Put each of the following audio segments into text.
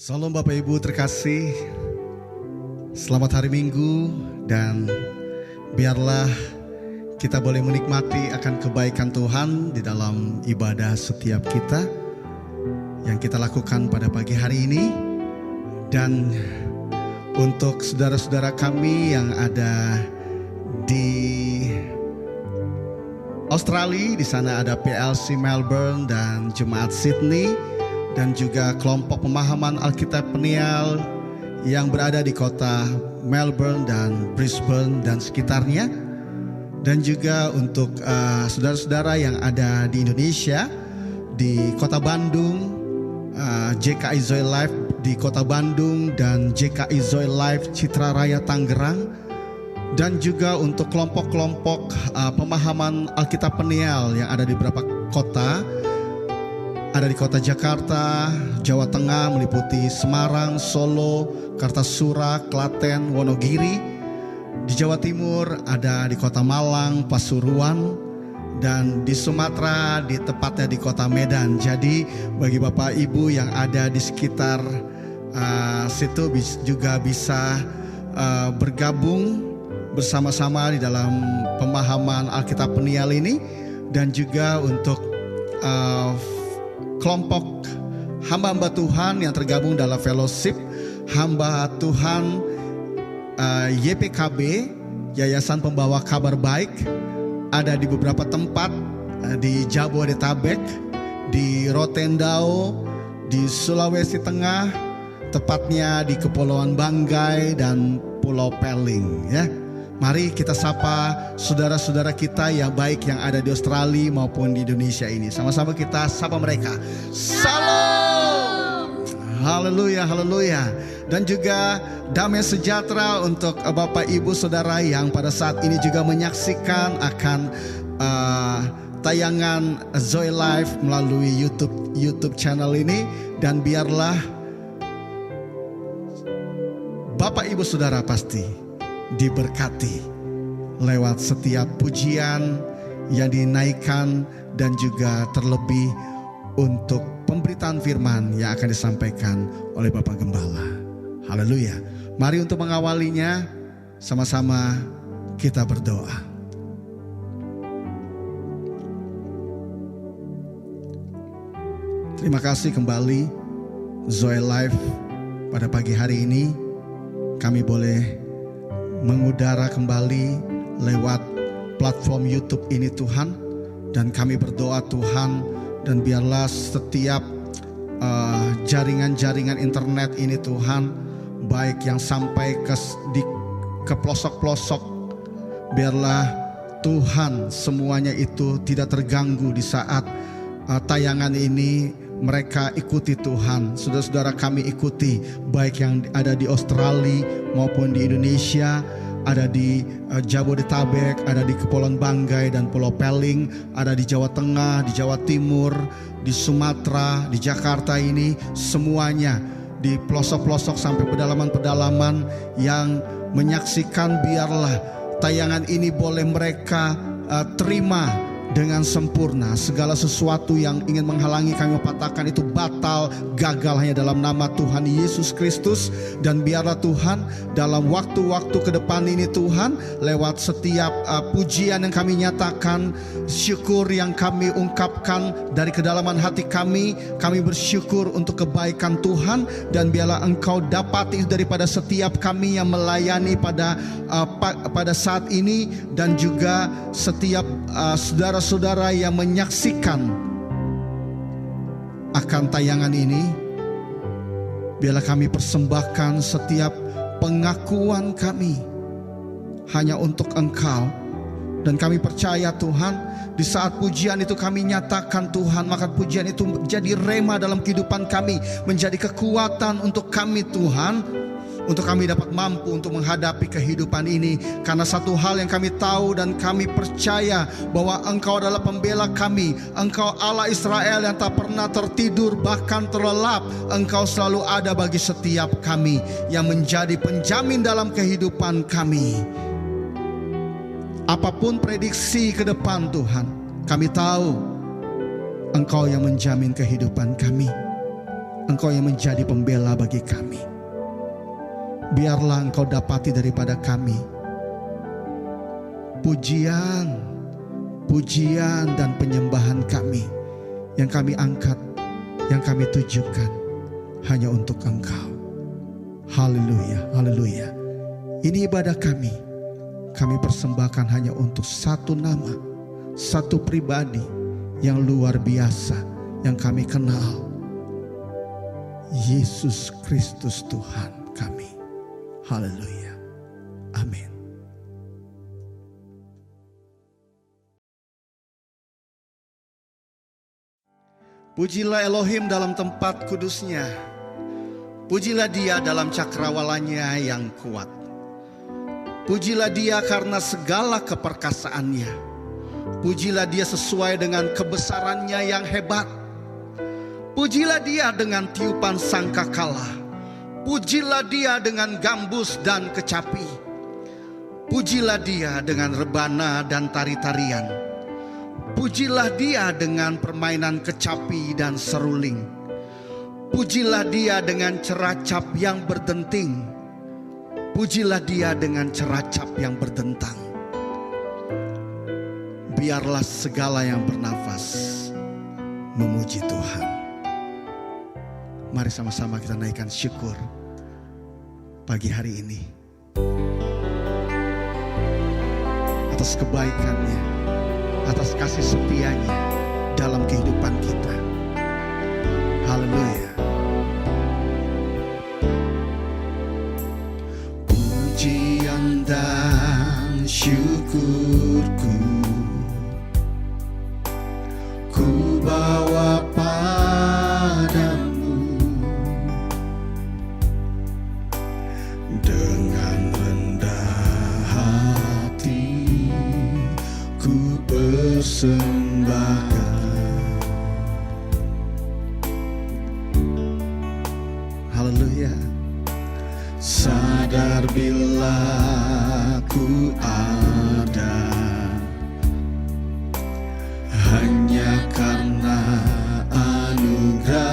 Salam Bapak Ibu terkasih, selamat hari Minggu dan biarlah kita boleh menikmati akan kebaikan Tuhan di dalam ibadah setiap kita yang kita lakukan pada pagi hari ini. Dan untuk saudara-saudara kami yang ada di Australia, di sana ada PLC Melbourne dan Jemaat Sydney, dan juga kelompok pemahaman Alkitab Peniel yang berada di kota Melbourne dan Brisbane dan sekitarnya. Dan juga untuk saudara-saudara yang ada di Indonesia, di kota Bandung, JKI Zoe Life di kota Bandung dan JKI Zoe Life Citra Raya Tangerang. Dan juga untuk kelompok-kelompok pemahaman Alkitab Peniel yang ada di beberapa kota. Ada di kota Jakarta, Jawa Tengah, meliputi Semarang, Solo, Kartasura, Klaten, Wonogiri. Di Jawa Timur ada di kota Malang, Pasuruan, dan di Sumatera di tepatnya di kota Medan. Jadi bagi Bapak Ibu yang ada di sekitar situ juga bisa bergabung bersama-sama di dalam pemahaman Alkitab Peniel ini. Dan juga untuk kelompok hamba-hamba Tuhan yang tergabung dalam fellowship hamba Tuhan YPKB, Yayasan Pembawa Kabar Baik, ada di beberapa tempat di Jabodetabek, di Rotendao, di Sulawesi Tengah, tepatnya di Kepulauan Banggai dan Pulau Peling ya. Mari kita sapa saudara-saudara kita yang baik yang ada di Australia maupun di Indonesia ini. Sama-sama kita sapa mereka. Salam. Haleluya, haleluya. Dan juga damai sejahtera untuk Bapak Ibu Saudara yang pada saat ini juga menyaksikan akan tayangan Zoe Life melalui YouTube channel ini. Dan biarlah Bapak Ibu Saudara pasti diberkati lewat setiap pujian yang dinaikkan dan juga terlebih untuk pemberitaan firman yang akan disampaikan oleh Bapak Gembala. Haleluya. Mari untuk mengawalinya sama-sama kita berdoa. Terima kasih kembali Zoe Life pada pagi hari ini kami boleh mengudara kembali lewat platform YouTube ini Tuhan. Dan kami berdoa Tuhan, dan biarlah setiap jaringan-jaringan internet ini Tuhan, baik yang sampai ke pelosok-pelosok, biarlah Tuhan semuanya itu tidak terganggu di saat tayangan ini mereka ikuti Tuhan. Saudara-saudara kami ikuti, baik yang ada di Australia maupun di Indonesia, ada di Jabodetabek, ada di Kepulauan Banggai dan Pulau Peling, ada di Jawa Tengah, di Jawa Timur, di Sumatera, di Jakarta ini, semuanya di pelosok-pelosok sampai pedalaman-pedalaman yang menyaksikan. Biarlah tayangan ini boleh mereka terima dengan sempurna. Segala sesuatu yang ingin menghalangi kami patahkan itu batal, gagal hanya dalam nama Tuhan Yesus Kristus. Dan biarlah Tuhan dalam waktu-waktu ke depan ini Tuhan, lewat setiap pujian yang kami nyatakan, syukur yang kami ungkapkan dari kedalaman hati kami bersyukur untuk kebaikan Tuhan. Dan biarlah Engkau dapati daripada setiap kami yang melayani pada saat ini, dan juga setiap saudara-saudara yang menyaksikan akan tayangan ini. Biarlah kami persembahkan setiap pengakuan kami hanya untuk Engkau. Dan kami percaya Tuhan, di saat pujian itu kami nyatakan Tuhan, maka pujian itu menjadi rema dalam kehidupan kami, menjadi kekuatan untuk kami Tuhan, untuk kami dapat mampu untuk menghadapi kehidupan ini. Karena satu hal yang kami tahu dan kami percaya, bahwa Engkau adalah pembela kami. Engkau Allah Israel yang tak pernah tertidur bahkan terlelap. Engkau selalu ada bagi setiap kami, yang menjadi penjamin dalam kehidupan kami. Apapun prediksi ke depan Tuhan, kami tahu Engkau yang menjamin kehidupan kami. Engkau yang menjadi pembela bagi kami. Biarlah Engkau dapati daripada kami pujian dan penyembahan kami yang kami angkat, yang kami tujukan hanya untuk Engkau. Haleluya, haleluya. Ini ibadah kami persembahkan hanya untuk satu nama, satu pribadi yang luar biasa yang kami kenal, Yesus Kristus Tuhan kami. Haleluya, amin. Pujilah Elohim dalam tempat kudusnya. Pujilah Dia dalam cakrawalanya yang kuat. Pujilah Dia karena segala keperkasaannya. Pujilah Dia sesuai dengan kebesarannya yang hebat. Pujilah Dia dengan tiupan sangkakala. Pujilah Dia dengan gambus dan kecapi. Pujilah Dia dengan rebana dan tari-tarian. Pujilah Dia dengan permainan kecapi dan seruling. Pujilah Dia dengan ceracap yang berdenting. Pujilah Dia dengan ceracap yang berdentang. Biarlah segala yang bernafas memuji Tuhan. Mari sama-sama kita naikkan syukur pagi hari ini atas kebaikannya, atas kasih setianya dalam kehidupan kita. Haleluya. Pujian dan syukurku ku bawa padamu, dengan rendah hati ku persembahkan. Haleluya. Sadar bila ku ada hanya karena anugerah,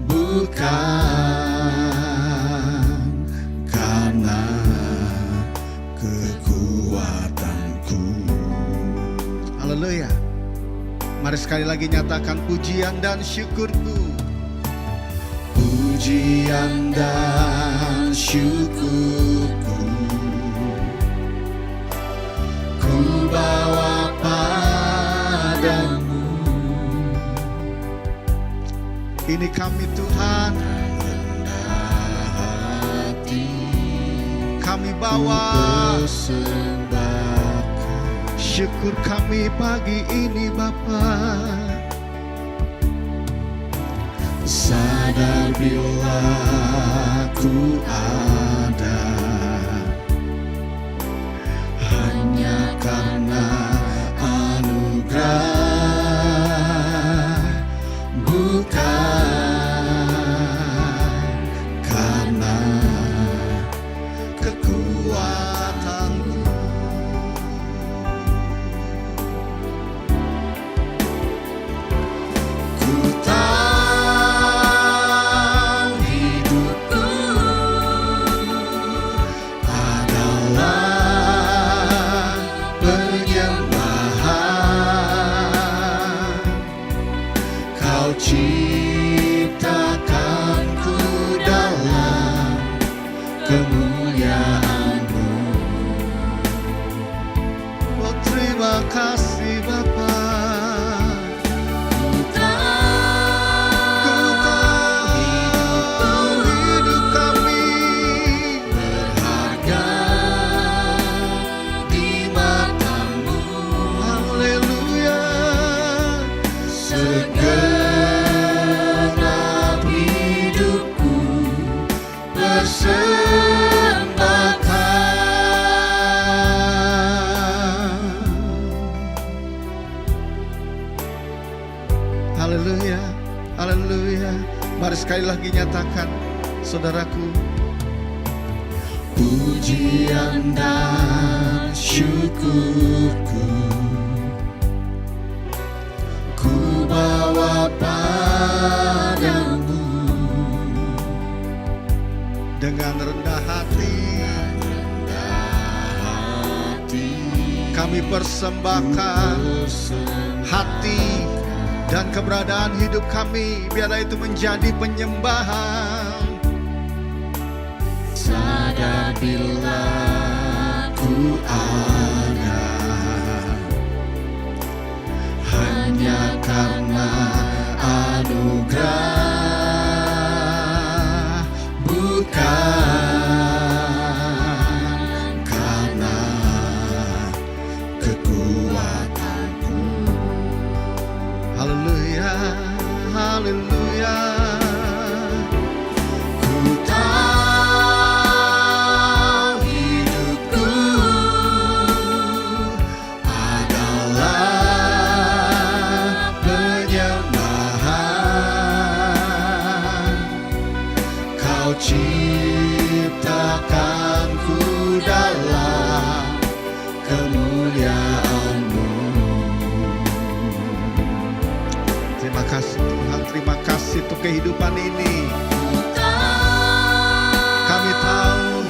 bukan karena kekuatanku. Haleluya. Mari sekali lagi nyatakan pujian dan syukurku. Pujian dan syukurku ku bawa padamu. Ini kami Tuhan, rendah hati kami bawa syukur kami pagi ini Bapa. Sadar bila ku ada hanya karena anugerah, bukan karena kekuatanku. Ku ciptakanku dalam kemuliaan-Mu. Oh, terima kasih Bapa. Ku tahu hidup kami berharga di mata-Mu. Haleluya. Haleluya, haleluya. Mari sekali lagi nyatakan, saudaraku. Pujian dan syukurku ku bawa padamu. dengan rendah hati kami persembahkan hati dan keberadaan hidup kami, biarlah itu menjadi penyembahan. Sadar bila ku ada hanya karena anugerah, bukan karena kekuatanku. Haleluya, haleluya. Ku tahu hidupku adalah penyembahan. Kau ciptakanku dalam kemuliaan-Mu. Terima kasih Tuhan, terima kasih untuk kehidupan ini. Kami tahu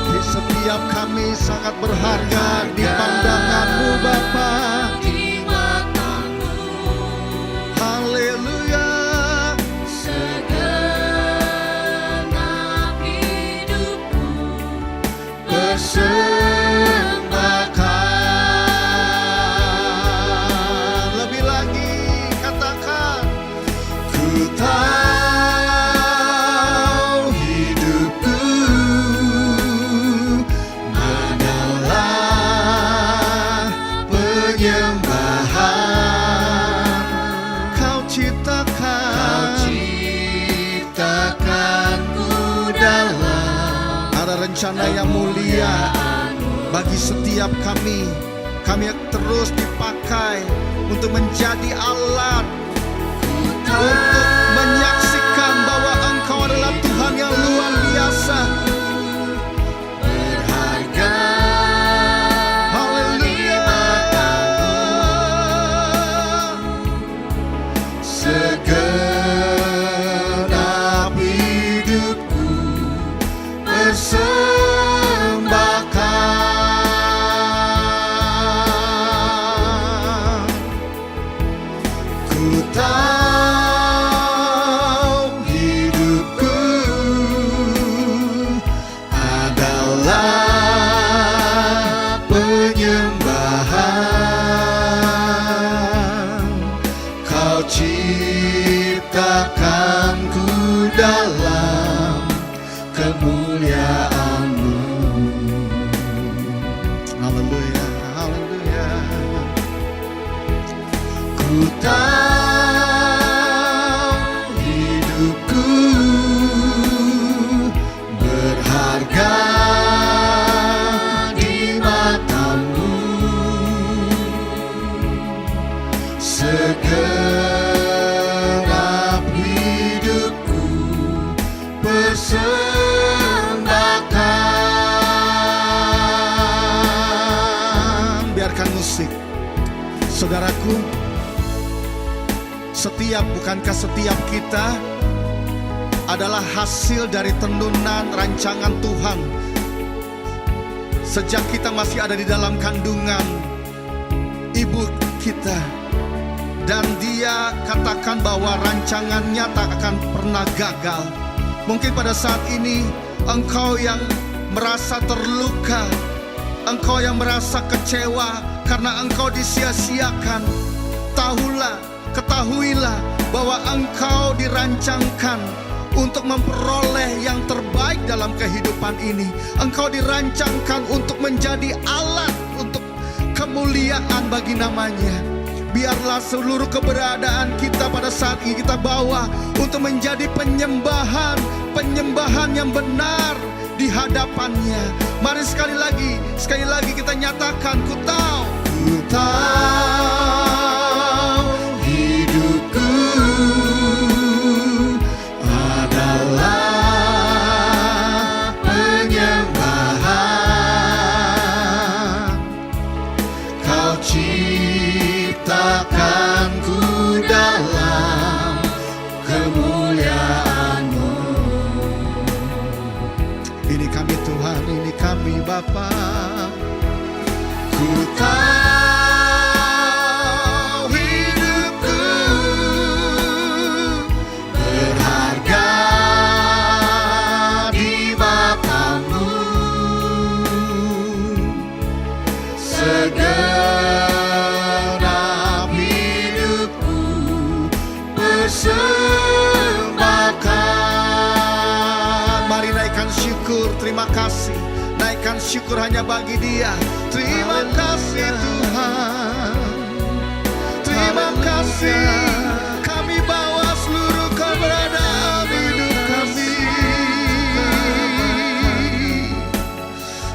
di setiap kami sangat berharga di pandangan-Mu Bapa. Haleluya. Segenap hidupku Persembahkan. Lebih lagi katakan, ku tahu hidupku adalah penyembahan. Kau ciptakanku dalam. Ada rencana yang mulia bagi setiap kami. Kami terus dipakai untuk menjadi alat untuk menyaksikan bahwa Engkau adalah Tuhan yang luar biasa, berharga. Haleluya. Segenap hidupku persembahkan. Ku tahu hidupku adalah penyembahan. Kau ciptakanku dalam kemuliaan-Mu. Haleluya, haleluya. Ku tahu hidupku berharga di mata-Mu. Segenap hidupku persembahkan. Biarkan musik, saudaraku. Bukankah setiap kita adalah hasil dari tenunan rancangan Tuhan? Sejak kita masih ada di dalam kandungan ibu kita, dan Dia katakan bahwa rancangannya tak akan pernah gagal. Mungkin pada saat ini engkau yang merasa terluka, engkau yang merasa kecewa karena engkau disia-siakan. Ketahuilah bahwa engkau dirancangkan untuk memperoleh yang terbaik dalam kehidupan ini. Engkau dirancangkan untuk menjadi alat untuk kemuliaan bagi namanya. Biarlah seluruh keberadaan kita pada saat ini kita bawa untuk menjadi penyembahan yang benar di hadapannya. Mari sekali lagi kita nyatakan, ku tahu hidupku adalah penyembahan. Kau ciptakanku dalam kemuliaan-Mu. syukur hanya bagi Dia. Terima kasih Tuhan, terima kasih. Kami bawa seluruh keberadaan hidup kami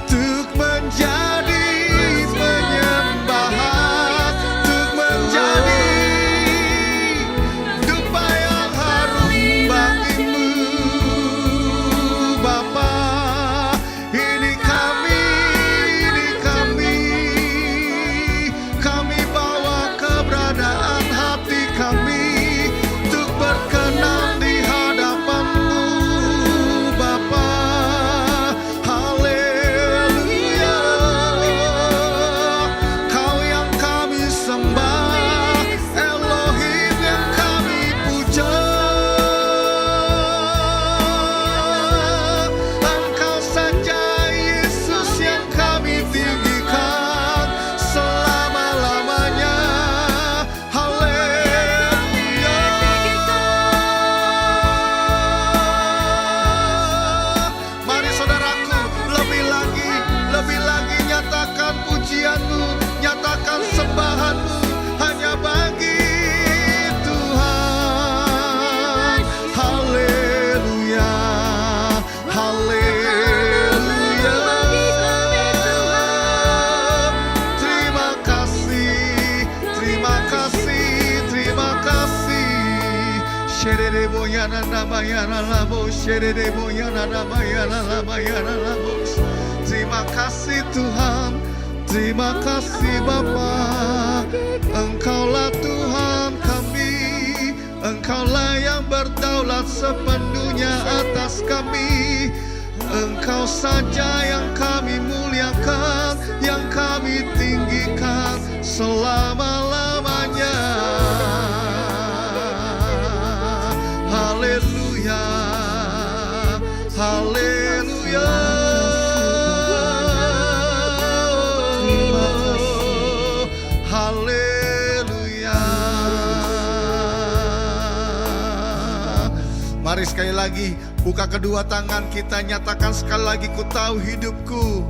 untuk menjadi penyembahan, untuk menjadi dupa yang harum bagimu Bapa. Ini kami bawa keberadaan hati kami untuk berkenan di hadapan-Mu Bapa. Haleluya, Kau yang kami sembah, Elohim yang kami puja. Engkau saja Yesus yang kami tinggikan selama-lamanya. Haleluya. Mari saudaraku, lebih lagi nyatakan pujian-Mu, nyatakan sembahan-Mu hanya bagi Tuhan. Haleluya, haleluya. Terima kasih, terima kasih, terima kasih. Sherere boyana namayana labo, sherere boyana namayana labayana labo. Terima kasih Tuhan, terima kasih Bapa. Engkaulah Tuhan kami, Engkaulah yang berdaulat sepenuhnya atas kami. Engkau saja yang kami muliakan, yang kami tinggikan selama-lamanya. Haleluya, haleluya. Haleluya. Mari sekali lagi buka kedua tangan kita, nyatakan sekali lagi, ku tahu hidupku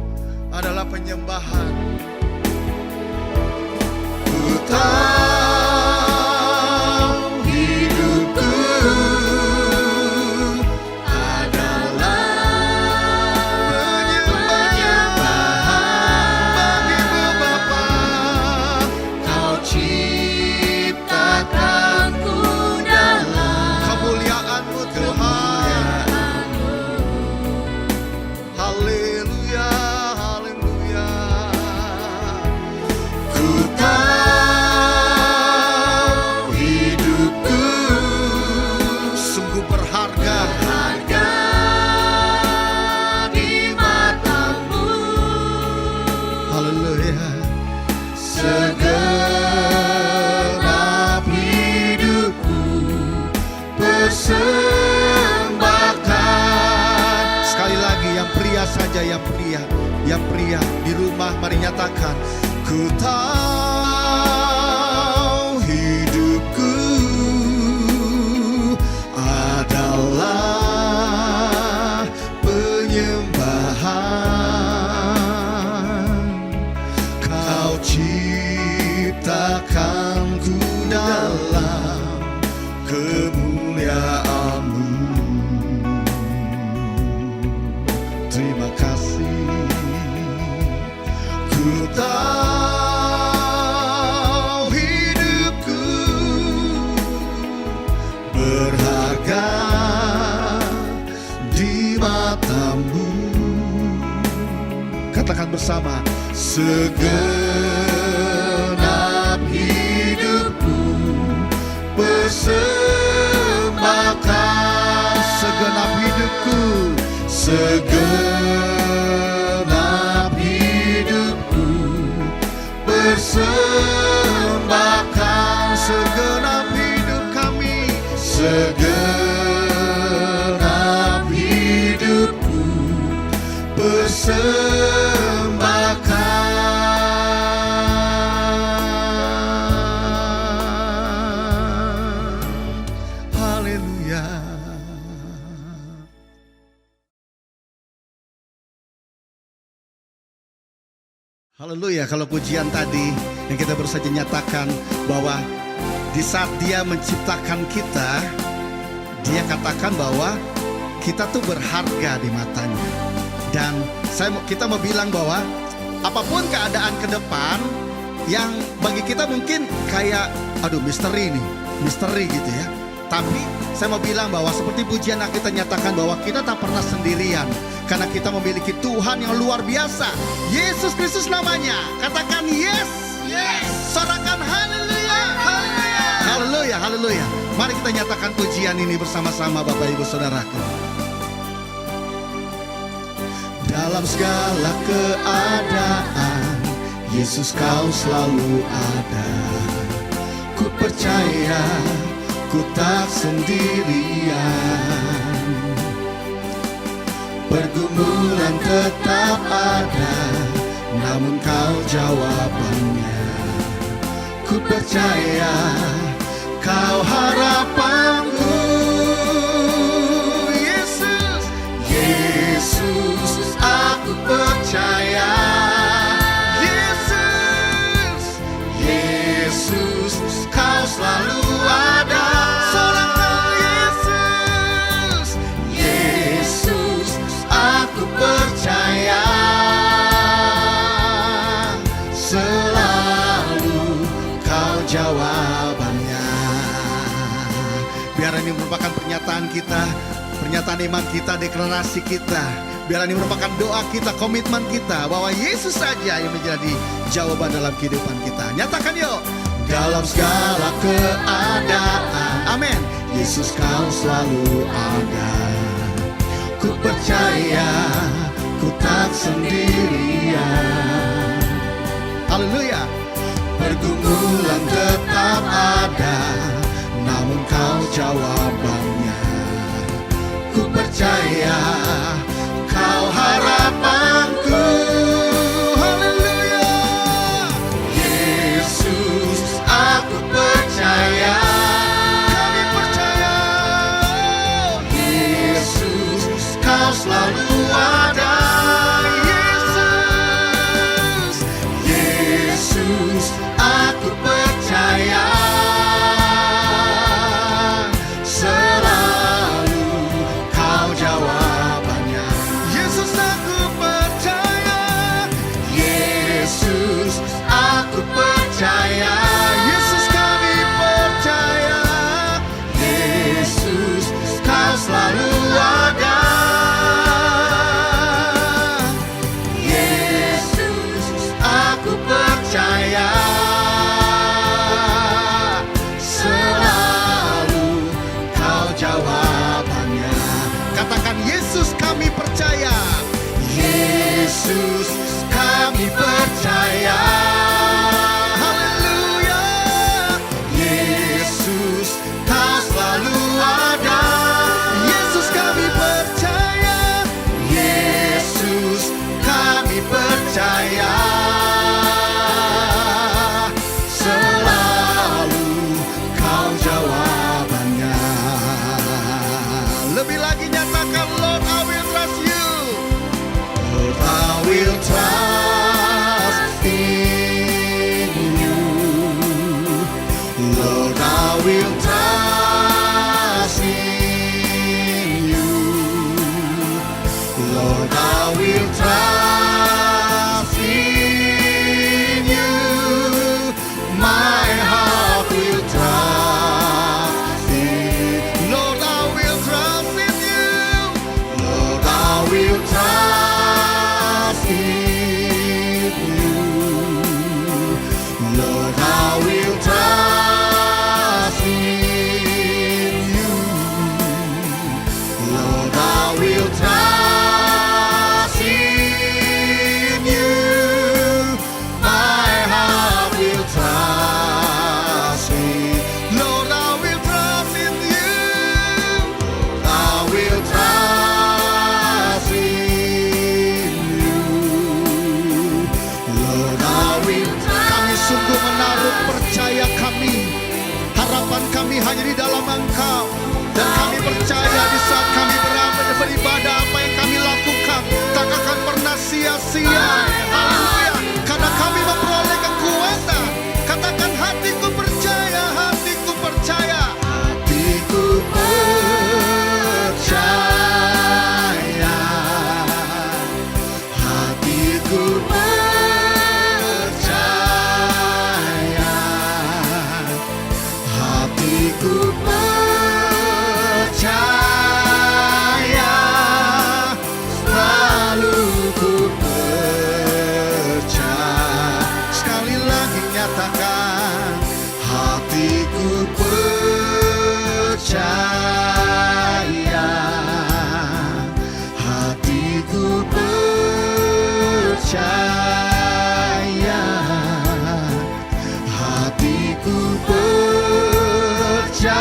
adalah penyembahan. Ku tahu hidupku adalah penyembahan bagimu Bapa. Kau ciptakanku dalam kemuliaan-Mu Tuhan. Haleluya, haleluya. Ku tahu hidupku sungguh berharga di mata-Mu. Haleluya. Segenap hidupku persembahkan. Sekali lagi, yang pria saja, yang pria di rumah, mari nyatakan, ku tahu hidupku adalah penyembahan. Kau ciptakanku dalam kemuliaan-Mu. Terima kasih. Ku tahu hidupku berharga di mata-Mu. Katakan bersama, segenap hidupku persembahkan. Segenap hidupku, segenap hidupku persembahkan. Segenap hidup kami, segenap hidupku persembahkan. Haleluya. Haleluya. Kalau pujian tadi yang kita baru saja nyatakan bahwa di saat dia menciptakan kita, dia katakan bahwa kita tuh berharga di matanya. Dan kita mau bilang bahwa apapun keadaan ke depan yang bagi kita mungkin kayak misteri gitu ya. Tapi saya mau bilang bahwa seperti pujian yang kita nyatakan bahwa kita tak pernah sendirian, karena kita memiliki Tuhan yang luar biasa. Yesus Kristus namanya. Katakan yes. Yes. Sorakan haleluya. Haleluya. Haleluya. Haleluya. Mari kita nyatakan pujian ini bersama-sama Bapak Ibu Saudaraku. Dalam segala keadaan Yesus kau selalu ada. Ku percaya ku tak sendirian. Pergumulan tetap ada, namun kau jawabannya. Ku percaya kau harapanku. Yesus, Yesus, aku percaya. Yesus, Yesus, kau selalu ada. Sorakan Yesus, Yesus, aku percaya. Selalu kau jawabannya. Biar ini merupakan pernyataan kita, pernyataan iman kita, deklarasi kita. Biar ini merupakan doa kita, komitmen kita, bahwa Yesus saja yang menjadi jawaban dalam kehidupan kita. Nyatakan yuk. Dalam segala keadaan, amin, Yesus kau selalu ada. Ku percaya ku tak sendirian. Haleluya. Pergumulan tetap ada, namun kau jawabannya. Ku percaya kau harapanku. Haleluya. Yesus, aku percaya. Kami percaya. Yesus, kau selalu ada. Yesus, Yesus, aku percaya. Selalu kau jawabannya. Yesus, aku percaya. Yesus, aku percaya. Yesus, kami percaya. Yesus, kau selalu ada. Yesus, aku percaya. Selalu kau jawabannya. Katakan Yesus, kami percaya. Yesus, kami percaya. Haleluya. Yesus, kau selalu ada. Yesus, kami percaya. Yesus, kami percaya. Selalu kau jawabannya. Lebih lagi nyatakan, Lord, I will trust you. Lord, I will trust in you. Lord, I will trust in you. Lord, I will trust in you. My heart will trust in. Lord, I will trust in you. Lord, I will trust in you. Lord, I will trust in you. Lord, I will trust in you. My heart will trust in. Lord, I will trust in you. Lord, I will trust in you. Lord, I will. Kami sungguh menaruh percaya kami, harapan kami hanya di dalam Engkau. Dan kami percaya di saat kami beribadah, apa yang kami lakukan tak akan pernah sia-sia. Haleluya. Karena kami lagi nyatakan, hatiku percaya, hatiku percaya, hatiku percaya,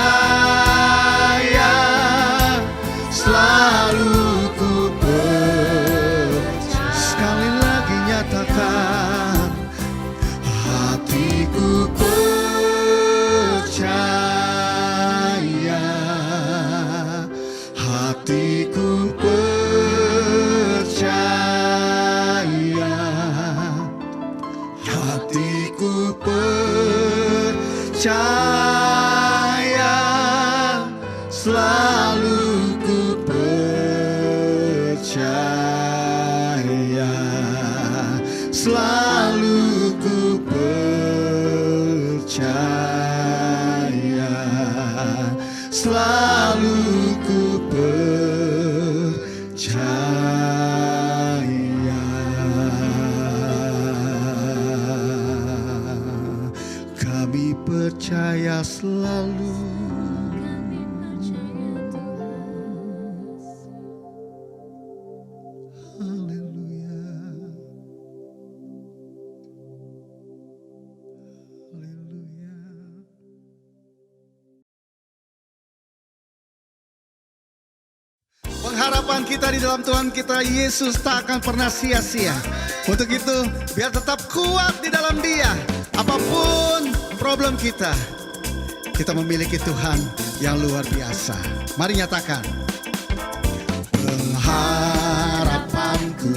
selalu ku percaya. Sekali lagi nyatakan, hatiku percaya, hatiku percaya, hatiku percaya, selalu ku percaya, selalu ku percaya, selalu ku percaya. Kami percaya selalu. Haleluya. Haleluya. Pengharapan kita di dalam Tuhan kita Yesus tak akan pernah sia-sia. Untuk itu biar tetap kuat di dalam Dia. Apapun problem kita memiliki Tuhan yang luar biasa. Mari nyatakan, pengharapanku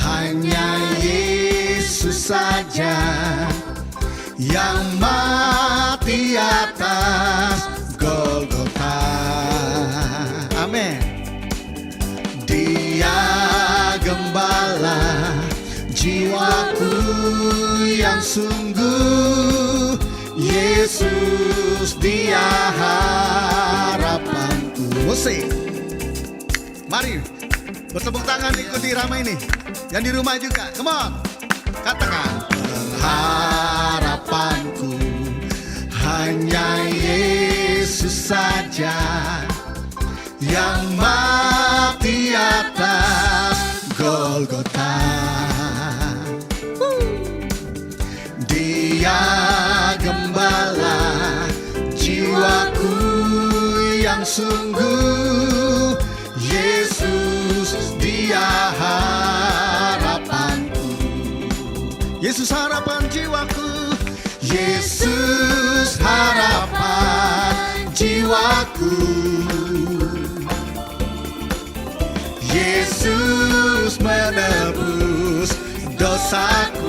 hanya Yesus saja, yang mati atas Golgota. Amin. Dia gembala jiwaku yang sungguh, Yesus dia harapanku. Musik. Mari bertepuk tangan ikuti Rama ini. Yang di rumah juga, come on. Katakan, pengharapanku hanya Yesus saja, yang mati atas Golgota. Dia gembala jiwaku yang sungguh, Yesus dia harapanku. Yesus harapan jiwaku, Yesus harapan jiwaku, Yesus menebus dosaku.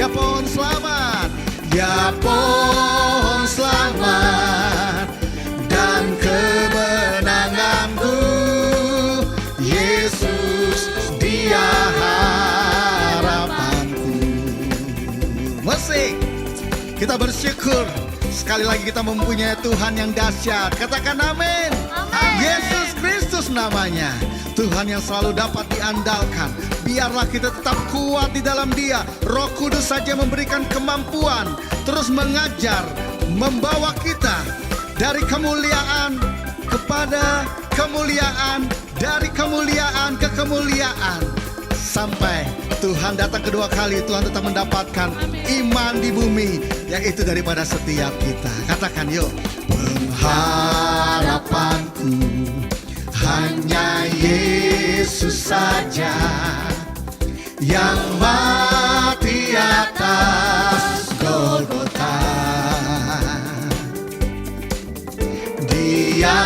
Dia pohon selamat, dia pohon selamat dan kemenanganku, Yesus dia harapanku. Musik. Kita bersyukur sekali lagi kita mempunyai Tuhan yang dahsyat. Katakan amin. Yesus Kristus namanya, Tuhan yang selalu dapat diandalkan. Biarlah kita tetap kuat di dalam Dia. Roh Kudus saja memberikan kemampuan, terus mengajar, membawa kita dari kemuliaan kepada kemuliaan, dari kemuliaan ke kemuliaan, sampai Tuhan datang kedua kali. Tuhan tetap mendapatkan iman di bumi, yaitu daripada setiap kita. Katakan yuk, pengharapanku hanya Yesus saja, yang mati atas Golgota. Dia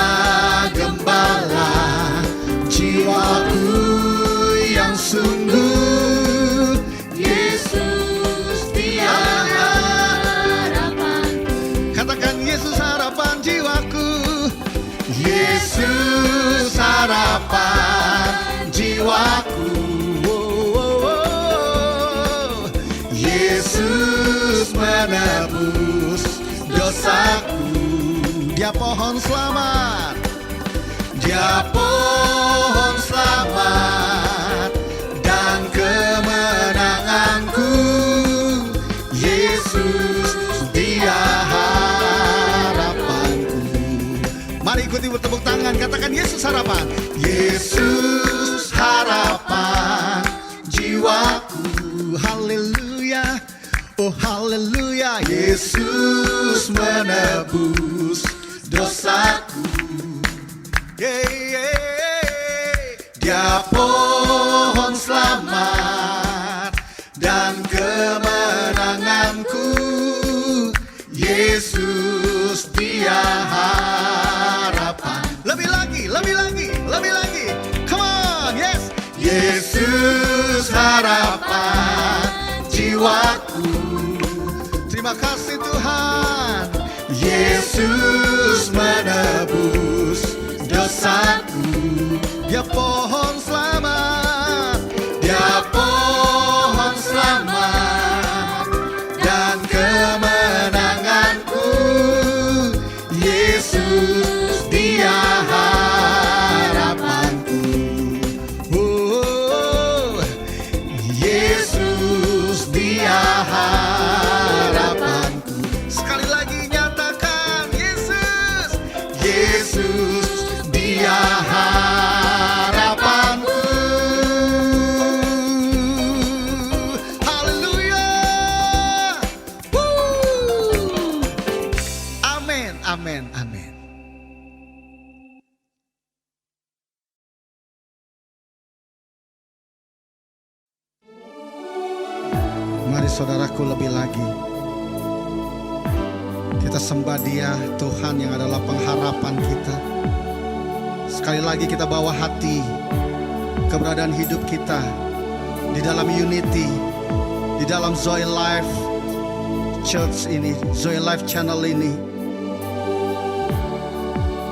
gembala jiwaku yang sungguh, Yesus dia harapanku. Katakan Yesus harapan jiwaku, Yesus harapan jiwaku, Yesus menebus dosaku. Dia pohon selamat, dia pohon selamat dan kemenanganku, harapan. Yesus harapan jiwaku. Haleluya. Oh haleluya. Yesus menebus dosaku. Dia pohon selamat dan kemenanganku. Yesus dia harapan. Lebih lagi, lebih lagi, lebih lagi. Come on, yes. Yesus harapan jiwaku. Terima kasih Tuhan. Yesus menebus dosaku. Dia pohon selamat. Dia pohon selamat dan kemenanganku. Yesus dia harapanku. Oh, Yesus dia harapanku. Sekali lagi nyatakan Yesus. Yesus dia harapanku. Haleluya. Amin, amin, amin. Mari saudaraku, lebih lagi kita sembah Dia, Tuhan yang adalah pengharapan kita. Sekali lagi kita bawa hati, keberadaan hidup kita di dalam Unity, di dalam Zoe Life Church ini, Zoe Life Channel ini.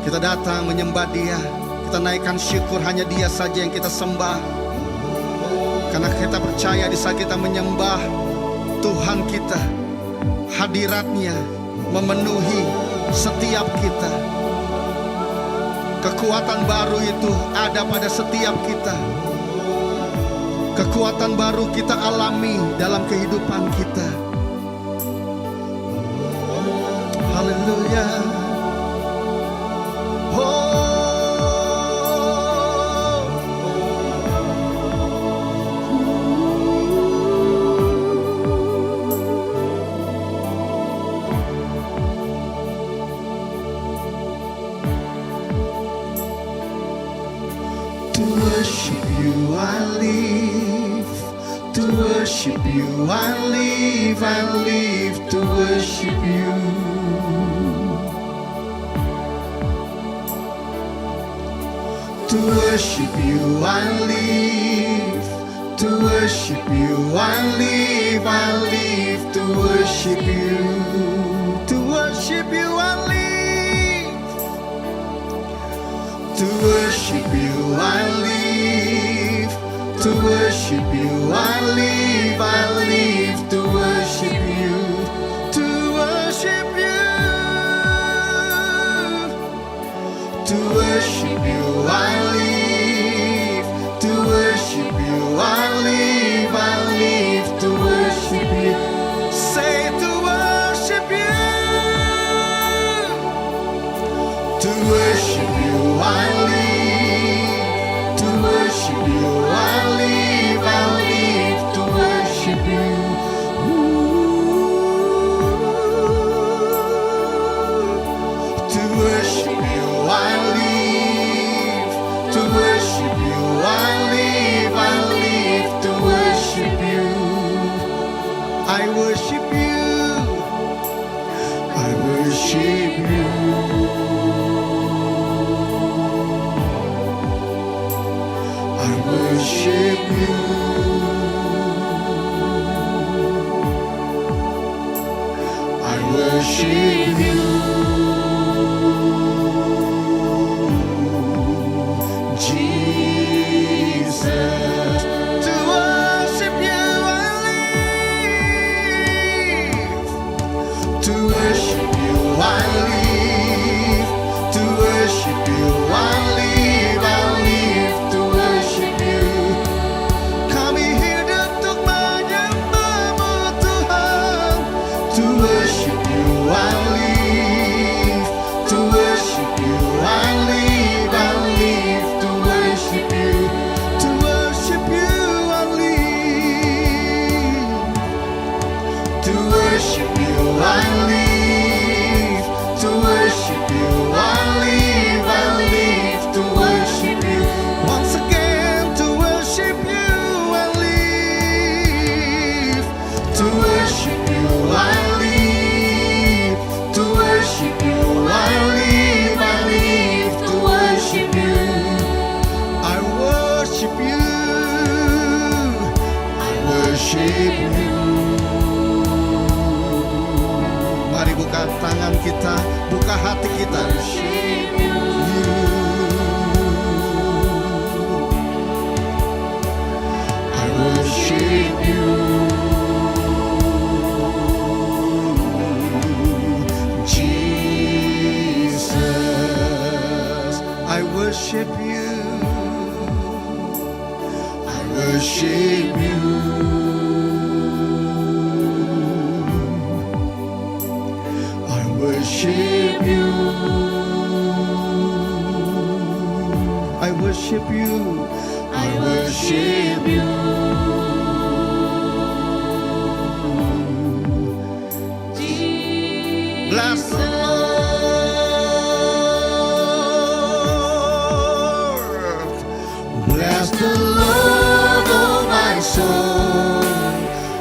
Kita datang menyembah Dia, kita naikkan syukur, hanya Dia saja yang kita sembah. Karena kita percaya di saat kita menyembah Tuhan kita, hadiratnya memenuhi setiap kita. Kekuatan baru itu ada pada setiap kita. Kekuatan baru kita alami dalam kehidupan kita. Haleluya. To worship you I live, to worship you I live to worship you. To worship you I live, to worship you I live to worship you. To worship you I live, to worship you I live, to worship you I live to worship you, to worship you, to worship you I live, to worship you I live to worship you. Say to worship you, to worship you I live, to worship you I live to worship you. To worship you I live, to worship you I live to worship you. I worship you, I worship you. I worship you. I worship you. Jesus. To worship you I live. To worship you I live. To worship you I live to worship you. Kami hidup untuk menyembah-Mu Tuhan. To worship you I live, to worship you I live worship you I live, to worship you I live, to worship you. Once again, to worship you I live, to worship you I live, to worship you I live, to worship you. I worship you, I worship you. Mari buka tangan kita, buka hati kita. Worship you. I worship you, Jesus. I worship you, I worship you. I worship you, I worship you, I worship you. Bless the Lord, bless the Lord, oh my soul,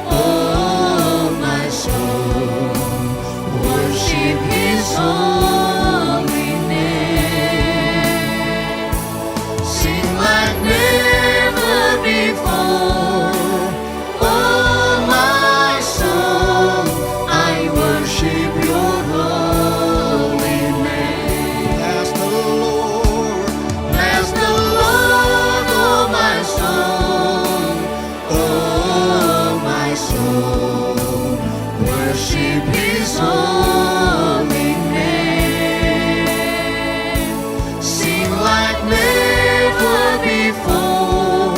oh my soul. Worship His holy name. Sing like never before. Oh my soul, I worship Your holy name. Bless the Lord, bless the Lord, oh my soul, oh my soul. Worship His holy name. Sing like never before.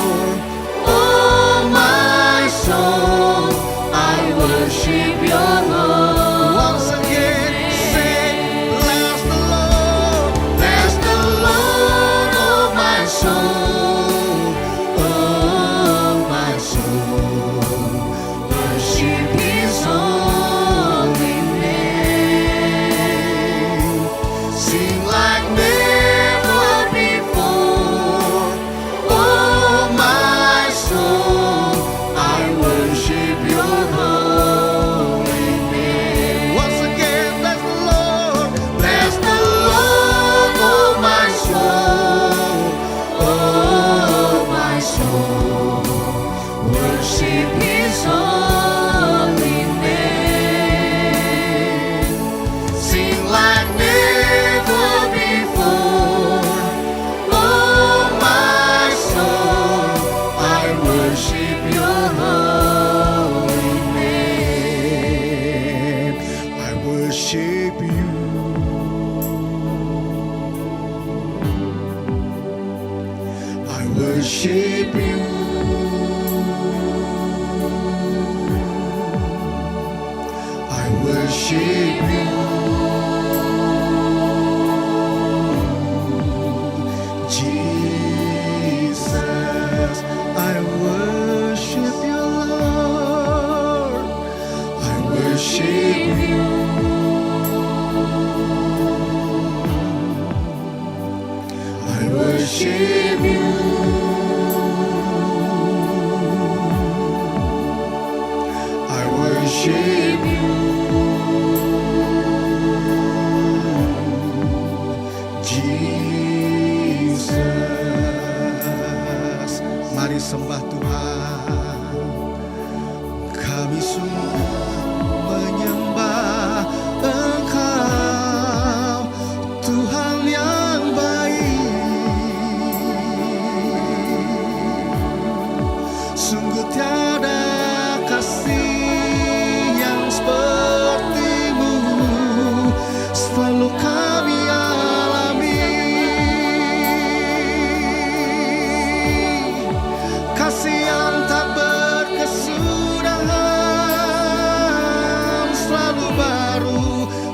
Oh my soul, I worship Your holy. Once again, sing, bless the Lord, bless the Lord, oh my soul, oh my soul. Worship His holy name. Sing like never before. Oh my soul, I worship Your holy name. Once again, bless the Lord, bless the Lord, oh my soul, oh my soul. Worship His holy name. Sing like never before. Oh my soul, I worship Your holy name. I worship You, I worship You. I worship You, Jesus. I worship You, Lord. I worship You. I worship You. I worship You, Jesus. Mari sembah Tuhan. Kami sungguh menyembah Engkau, Tuhan yang baik. Sungguh tiada kasih yang seperti-Mu, selalu kami alami. Kasih yang tak berkesudahan, selalu baru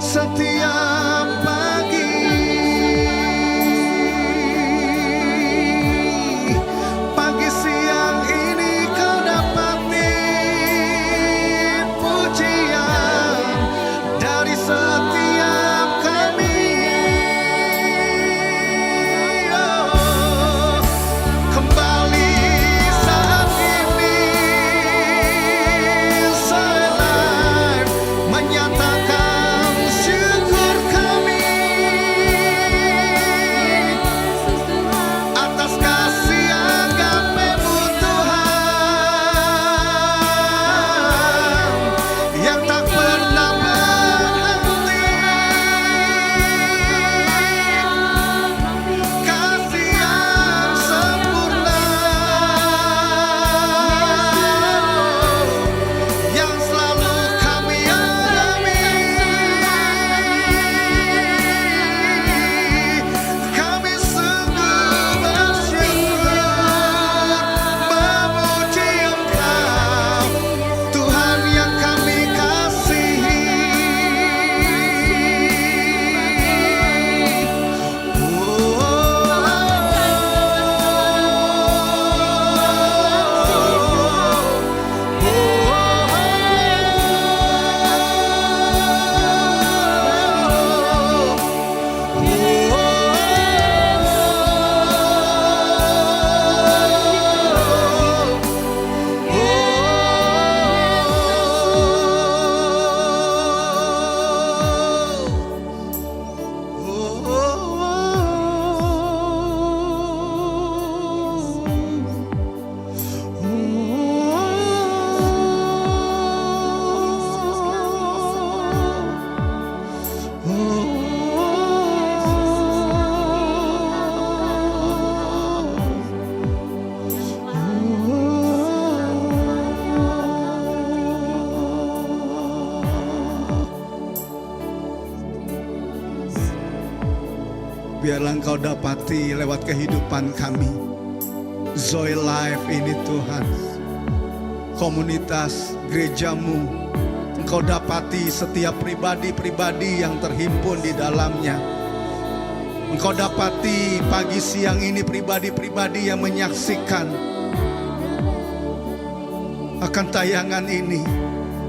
setiap pagi. Pagi siang ini Kau dapati pujian biarlah Engkau dapati lewat kehidupan kami. Zoe Life ini Tuhan, komunitas gerejamu, Engkau dapati setiap pribadi-pribadi yang terhimpun di dalamnya. Engkau dapati pagi siang ini pribadi-pribadi yang menyaksikan akan tayangan ini.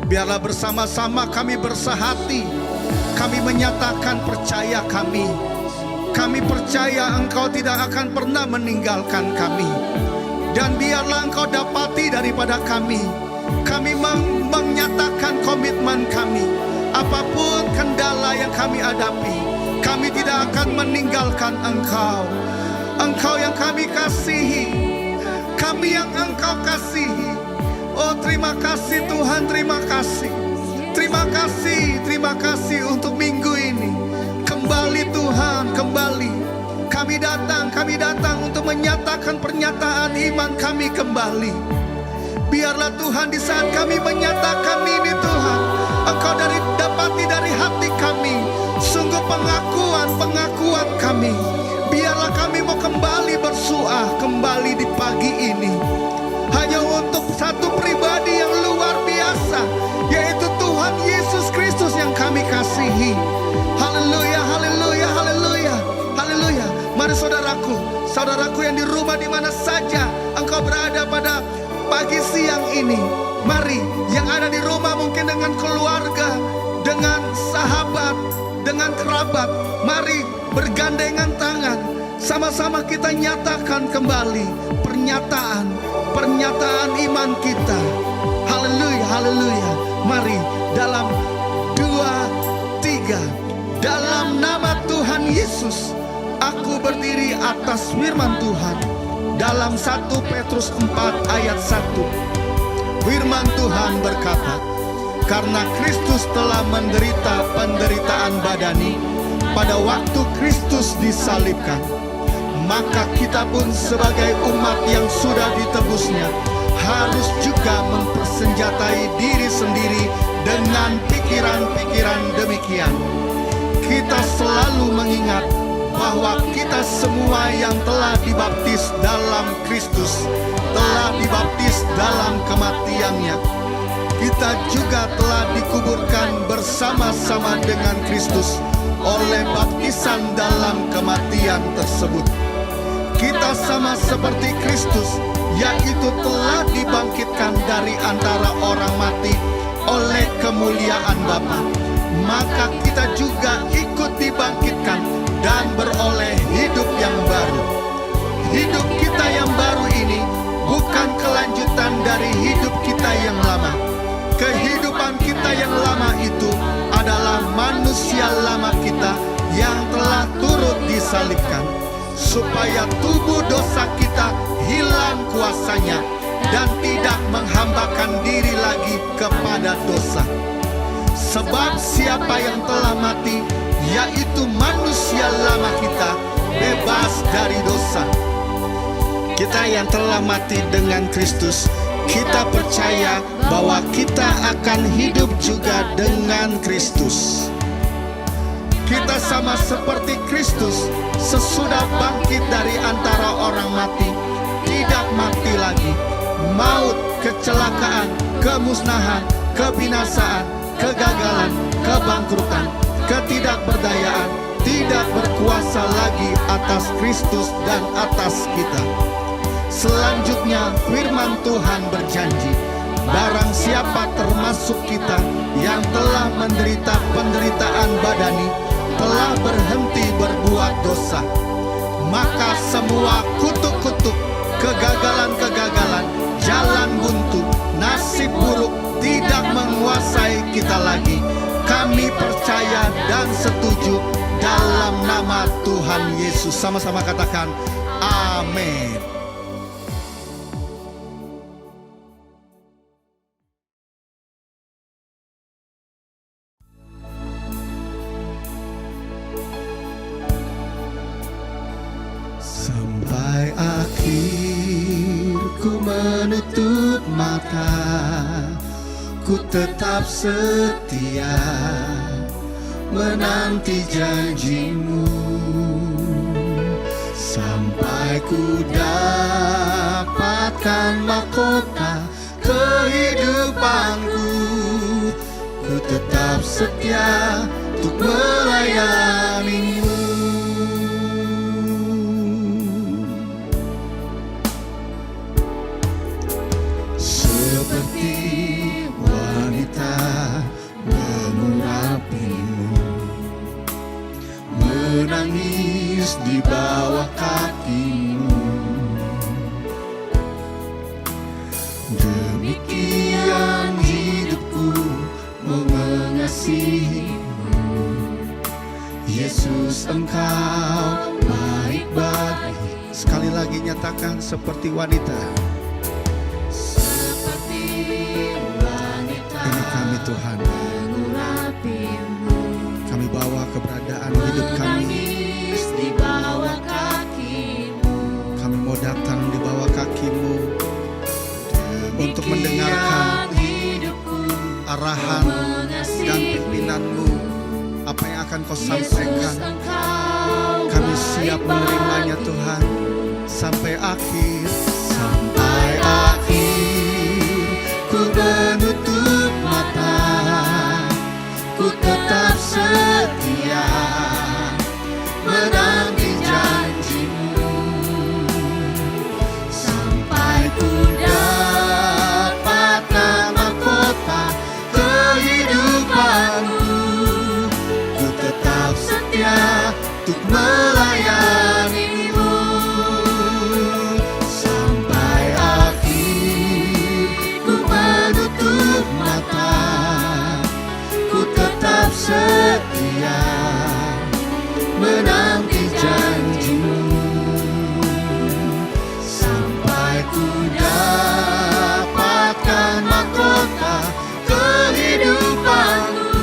Biarlah bersama-sama kami bersehati, kami menyatakan percaya kami. Kami percaya Engkau tidak akan pernah meninggalkan kami. Dan biarlah Engkau dapati daripada kami. Kami menyatakan komitmen kami. Apapun kendala yang kami hadapi, kami tidak akan meninggalkan Engkau. Engkau yang kami kasihi, kami yang Engkau kasihi. Oh, terima kasih Tuhan, terima kasih. Terima kasih untuk minggu ini. Kembali Tuhan, kembali. Kami datang untuk menyatakan pernyataan iman kami kembali. Biarlah Tuhan di saat kami menyatakan ini Tuhan, Engkau dapati dari hati kami, sungguh pengakuan kami. Biarlah kami mau kembali bersuah, kembali di pagi ini. Hanya untuk satu pribadi yang luar biasa, yaitu Tuhan Yesus Kristus yang kami kasihi. Haleluya, haleluya, haleluya, haleluya. Mari saudaraku yang di rumah di mana saja engkau berada pada pagi siang ini. Mari yang ada di rumah mungkin dengan keluarga, dengan sahabat, dengan kerabat. Mari bergandengan tangan, sama-sama kita nyatakan kembali pernyataan iman kita. Haleluya, haleluya. Mari dalam 2, 3. Dalam nama Tuhan Yesus, aku berdiri atas firman Tuhan. Dalam 1 Petrus 4 ayat 1, firman Tuhan berkata, karena Kristus telah menderita penderitaan badani pada waktu Kristus disalibkan, maka kita pun sebagai umat yang sudah ditebusnya harus juga mempersenjatai diri sendiri dengan pikiran-pikiran demikian. Kita selalu mengingat bahwa kita semua yang telah dibaptis dalam Kristus telah dibaptis dalam kematiannya. Kita juga telah dikuburkan bersama-sama dengan Kristus oleh baptisan dalam kematian tersebut. Kita sama seperti Kristus, yaitu telah dibangkitkan dari antara orang mati oleh kemuliaan Bapa. Maka kita juga ikut dibangkitkan dan beroleh hidup yang baru. Hidup kita yang baru ini bukan kelanjutan dari hidup kita yang lama. Kehidupan kita yang lama itu adalah manusia lama kita yang telah turut disalibkan, supaya tubuh dosa kita hilang kuasanya dan tidak menghambakan diri lagi kepada dosa. Sebab siapa yang telah mati, yaitu manusia lama kita, bebas dari dosa. Kita yang telah mati dengan Kristus, kita percaya bahwa kita akan hidup juga dengan Kristus. Kita sama seperti Kristus, sesudah bangkit dari antara orang mati, tidak mati lagi. Maut, kecelakaan, kemusnahan, kebinasaan, kegagalan, kebangkrutan, ketidakberdayaan tidak berkuasa lagi atas Kristus dan atas kita. Selanjutnya firman Tuhan berjanji, barang siapa termasuk kita yang telah menderita penderitaan badani, telah berhenti berbuat dosa, maka semua kutuk-kutuk, kegagalan-kegagalan, jalan buntu, nasib buruk tidak menguasai kita lagi. Kami percaya dan setuju dalam nama Tuhan Yesus. Sama-sama katakan amin. Sampai akhir ku menutup mata, ku tetap setia menanti janjimu. sampai ku dapatkan mahkota kehidupanku. Ku tetap setia untuk melayanimu. Seperti wanita mengurapimu, menangis di bawah kakimu. Demikian hidupku mengasihimu. Yesus, Engkau baik bagi. Sekali lagi nyatakan seperti wanita. Seperti wanita. Ini kami Tuhan. Mengurapimu. Kami bawa keberadaan hidup kami. Menangis di bawah kakimu. Kami mau datang di bawah kakimu untuk mendengarkan arahan dan pimpinanmu. Apa yang akan kau sampaikan, kami siap menerimanya Tuhan. Sampai akhir, sampai akhir, ku menutup mata, ku tetap setia menanti janjimu. Sampai ku dapatkan mahkota kehidupanku, ku tetap setia untuk melayanimu. Sampai akhir, ku menutup mata, ku tetap setia menanti janjimu. Sampai ku dapatkan mahkota kehidupanku,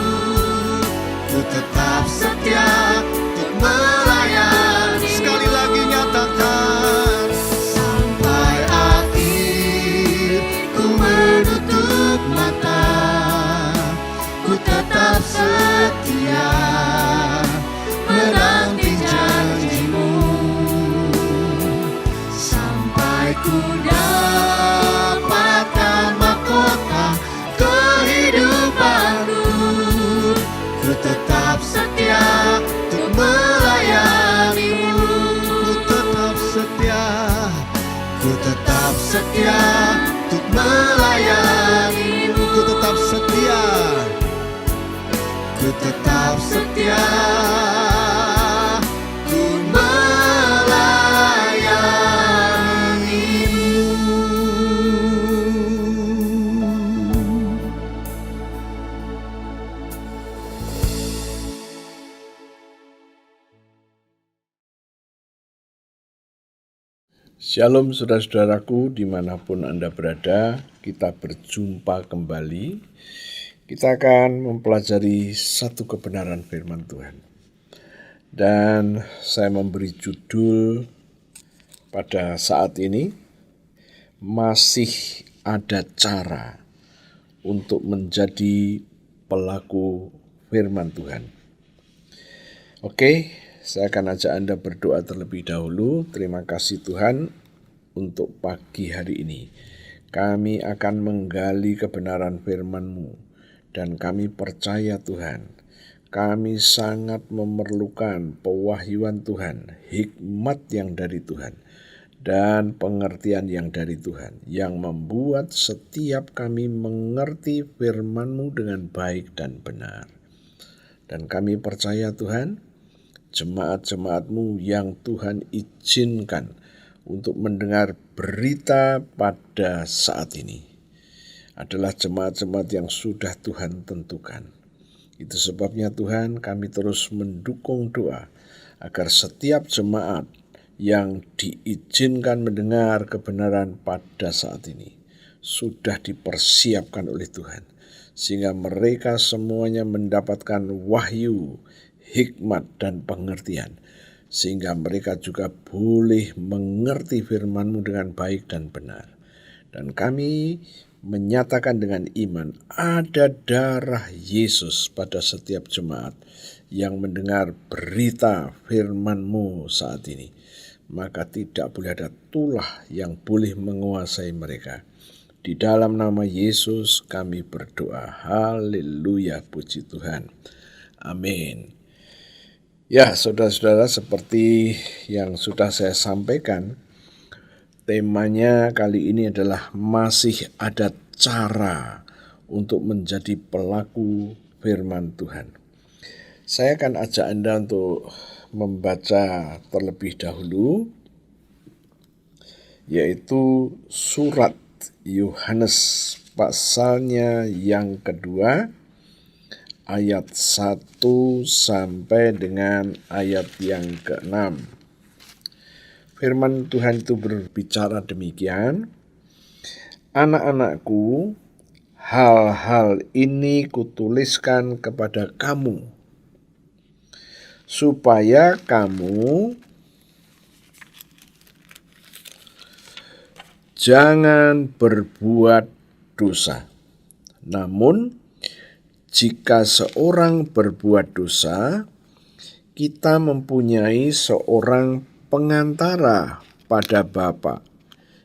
ku tetap setia untuk melayani. Sekali lagi nyatakan. Sampai akhir, ku menutup mata, ku tetap setia menanti janjimu. Sampai ku dapatkan mahkota kehidupanku, ku tetap setia untuk melayanimu. Ku tetap setia, ku tetap setia untuk melayanimu. Ku tetap setia, ku tetap setia, ku melayanimu. Shalom saudara-saudaraku dimanapun Anda berada, kita berjumpa kembali. Kita akan mempelajari satu kebenaran firman Tuhan. Dan saya memberi judul pada saat ini, masih ada cara untuk menjadi pelaku firman Tuhan. Oke, saya akan ajak Anda berdoa terlebih dahulu. Terima kasih Tuhan untuk pagi hari ini. Kami akan menggali kebenaran firman-Mu dan kami percaya Tuhan, kami sangat memerlukan pewahyuan Tuhan, hikmat yang dari Tuhan, dan pengertian yang dari Tuhan, yang membuat setiap kami mengerti firman-Mu dengan baik dan benar. Dan kami percaya Tuhan, jemaat-jemaat-Mu yang Tuhan izinkan untuk mendengar berita pada saat ini adalah jemaat-jemaat yang sudah Tuhan tentukan. Itu sebabnya Tuhan, kami terus mendukung doa agar setiap jemaat yang diizinkan mendengar kebenaran pada saat ini sudah dipersiapkan oleh Tuhan, sehingga mereka semuanya mendapatkan wahyu, hikmat, dan pengertian, sehingga mereka juga boleh mengerti firman-Mu dengan baik dan benar. Dan kami menyatakan dengan iman, ada darah Yesus pada setiap jemaat yang mendengar berita firman-Mu saat ini. maka tidak boleh ada tulah yang boleh menguasai mereka. Di dalam nama Yesus kami berdoa. Haleluya, puji Tuhan. Amin. Ya, saudara-saudara, seperti yang sudah saya sampaikan, temanya kali ini adalah masih ada cara untuk menjadi pelaku firman Tuhan. Saya akan ajak Anda untuk membaca terlebih dahulu, yaitu surat Yohanes pasalnya yang kedua, ayat 1 sampai dengan ayat yang ke-6. Firman Tuhan itu berbicara demikian, "Anak-anakku, hal-hal ini kutuliskan kepada kamu, supaya kamu jangan berbuat dosa. Namun, jika seorang berbuat dosa, kita mempunyai seorang pengantara pada Bapa,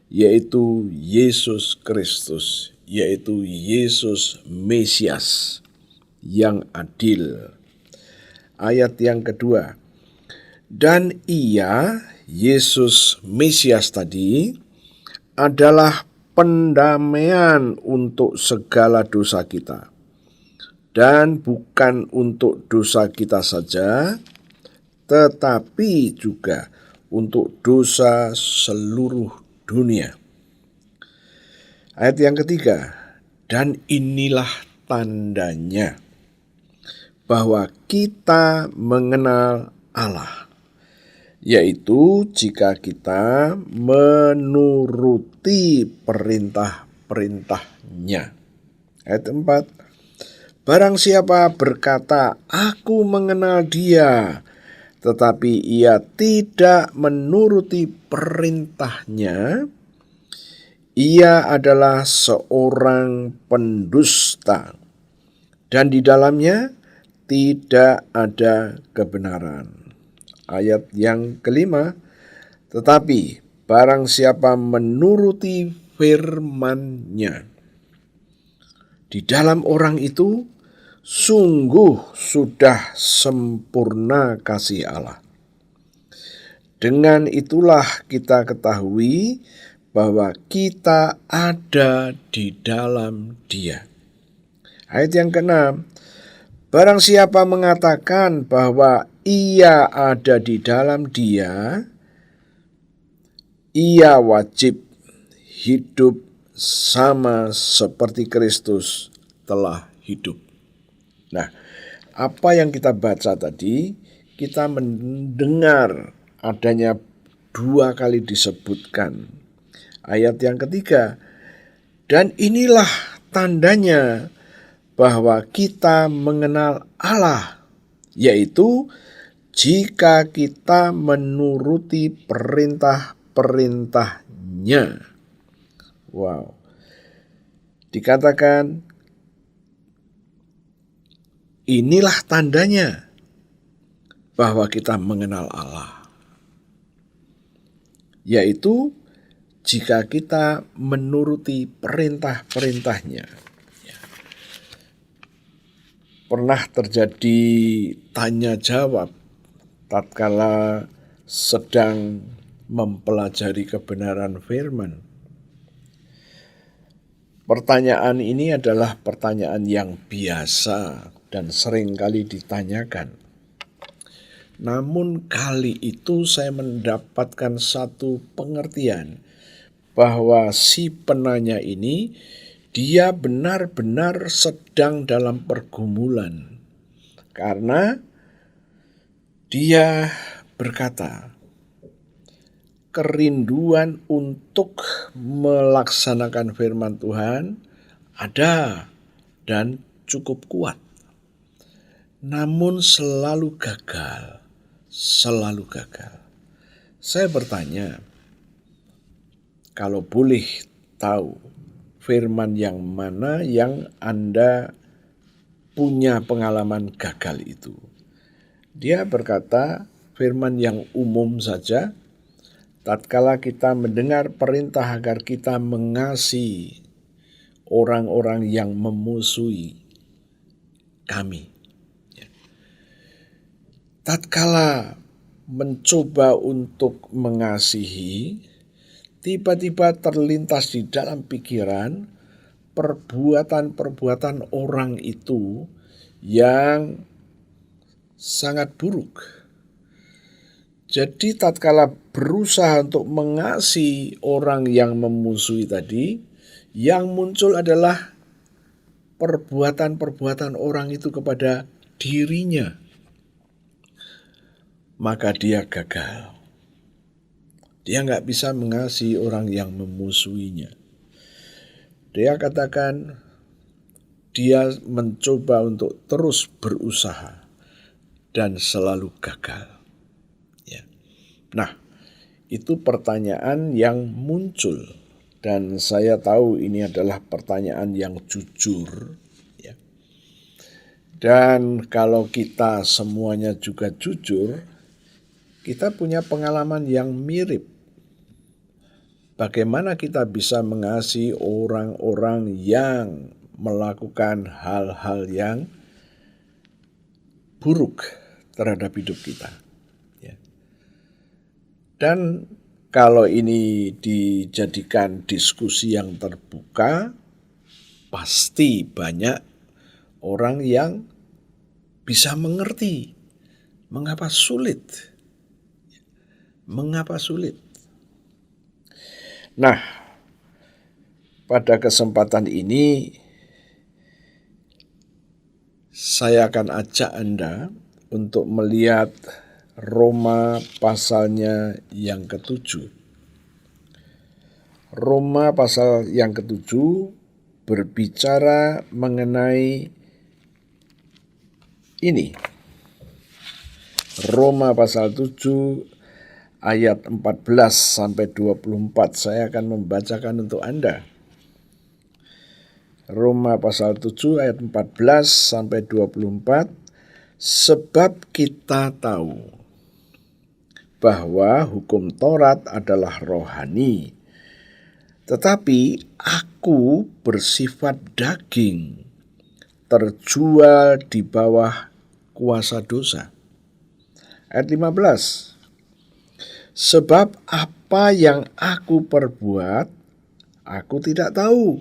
yaitu Yesus Kristus, yaitu Yesus Mesias yang adil." Ayat yang kedua, "Dan ia," Yesus Mesias tadi, "adalah pendamaian untuk segala dosa kita. Dan bukan untuk dosa kita saja, tetapi juga untuk dosa seluruh dunia." Ayat yang ketiga, "Dan inilah tandanya bahwa kita mengenal Allah, yaitu jika kita menuruti perintah-perintahnya." Ayat 4, "Barang siapa berkata, 'Aku mengenal Dia,' tetapi ia tidak menuruti perintahnya, ia adalah seorang pendusta, dan di dalamnya tidak ada kebenaran." Ayat yang kelima, "Tetapi barang siapa menuruti firman-Nya, di dalam orang itu sungguh sudah sempurna kasih Allah. Dengan itulah kita ketahui bahwa kita ada di dalam Dia." Ayat yang keenam, "Barang siapa mengatakan bahwa ia ada di dalam Dia, ia wajib hidup sama seperti Kristus telah hidup." Nah, apa yang kita baca tadi, kita mendengar adanya 2 kali disebutkan. Ayat yang ketiga, "Dan inilah tandanya bahwa kita mengenal Allah, yaitu jika kita menuruti perintah-perintahnya." Wow. Dikatakan, inilah tandanya bahwa kita mengenal Allah, yaitu jika kita menuruti perintah-perintahnya. Pernah terjadi tanya jawab tatkala sedang mempelajari kebenaran firman. Pertanyaan ini adalah pertanyaan yang biasa dan sering kali ditanyakan. Namun kali itu saya mendapatkan satu pengertian bahwa si penanya ini, dia benar-benar sedang dalam pergumulan, karena dia berkata, kerinduan untuk melaksanakan firman Tuhan ada dan cukup kuat, namun selalu gagal. Saya bertanya, kalau boleh tahu, firman yang mana yang Anda punya pengalaman gagal itu? Dia berkata firman yang umum saja, tatkala kita mendengar perintah agar kita mengasihi orang-orang yang memusuhi kami. Tatkala mencoba untuk mengasihi, tiba-tiba terlintas di dalam pikiran perbuatan-perbuatan orang itu yang sangat buruk. Jadi tatkala berusaha untuk mengasihi orang yang memusuhi tadi, yang muncul adalah perbuatan-perbuatan orang itu kepada dirinya. Maka dia gagal. Dia nggak bisa mengasihi orang yang memusuhinya. Dia katakan, dia mencoba untuk terus berusaha dan selalu gagal. Ya. Nah, itu pertanyaan yang muncul. Dan saya tahu ini adalah pertanyaan yang jujur. Ya. Dan kalau kita semuanya juga jujur, kita punya pengalaman yang mirip. Bagaimana kita bisa mengasihi orang-orang yang melakukan hal-hal yang buruk terhadap hidup kita. Ya. Dan kalau ini dijadikan diskusi yang terbuka, pasti banyak orang yang bisa mengerti mengapa sulit. Mengapa sulit? Nah, pada kesempatan ini saya akan ajak Anda untuk melihat Roma pasalnya yang ke-7. Roma pasal yang ke-7 berbicara mengenai ini. Roma pasal 7 ayat 14 sampai 24 saya akan membacakan untuk Anda. Roma pasal 7 ayat 14 sampai 24. Sebab kita tahu bahwa hukum Taurat adalah rohani, tetapi aku bersifat daging, terjual di bawah kuasa dosa. Ayat 15. Sebab apa yang aku perbuat, aku tidak tahu.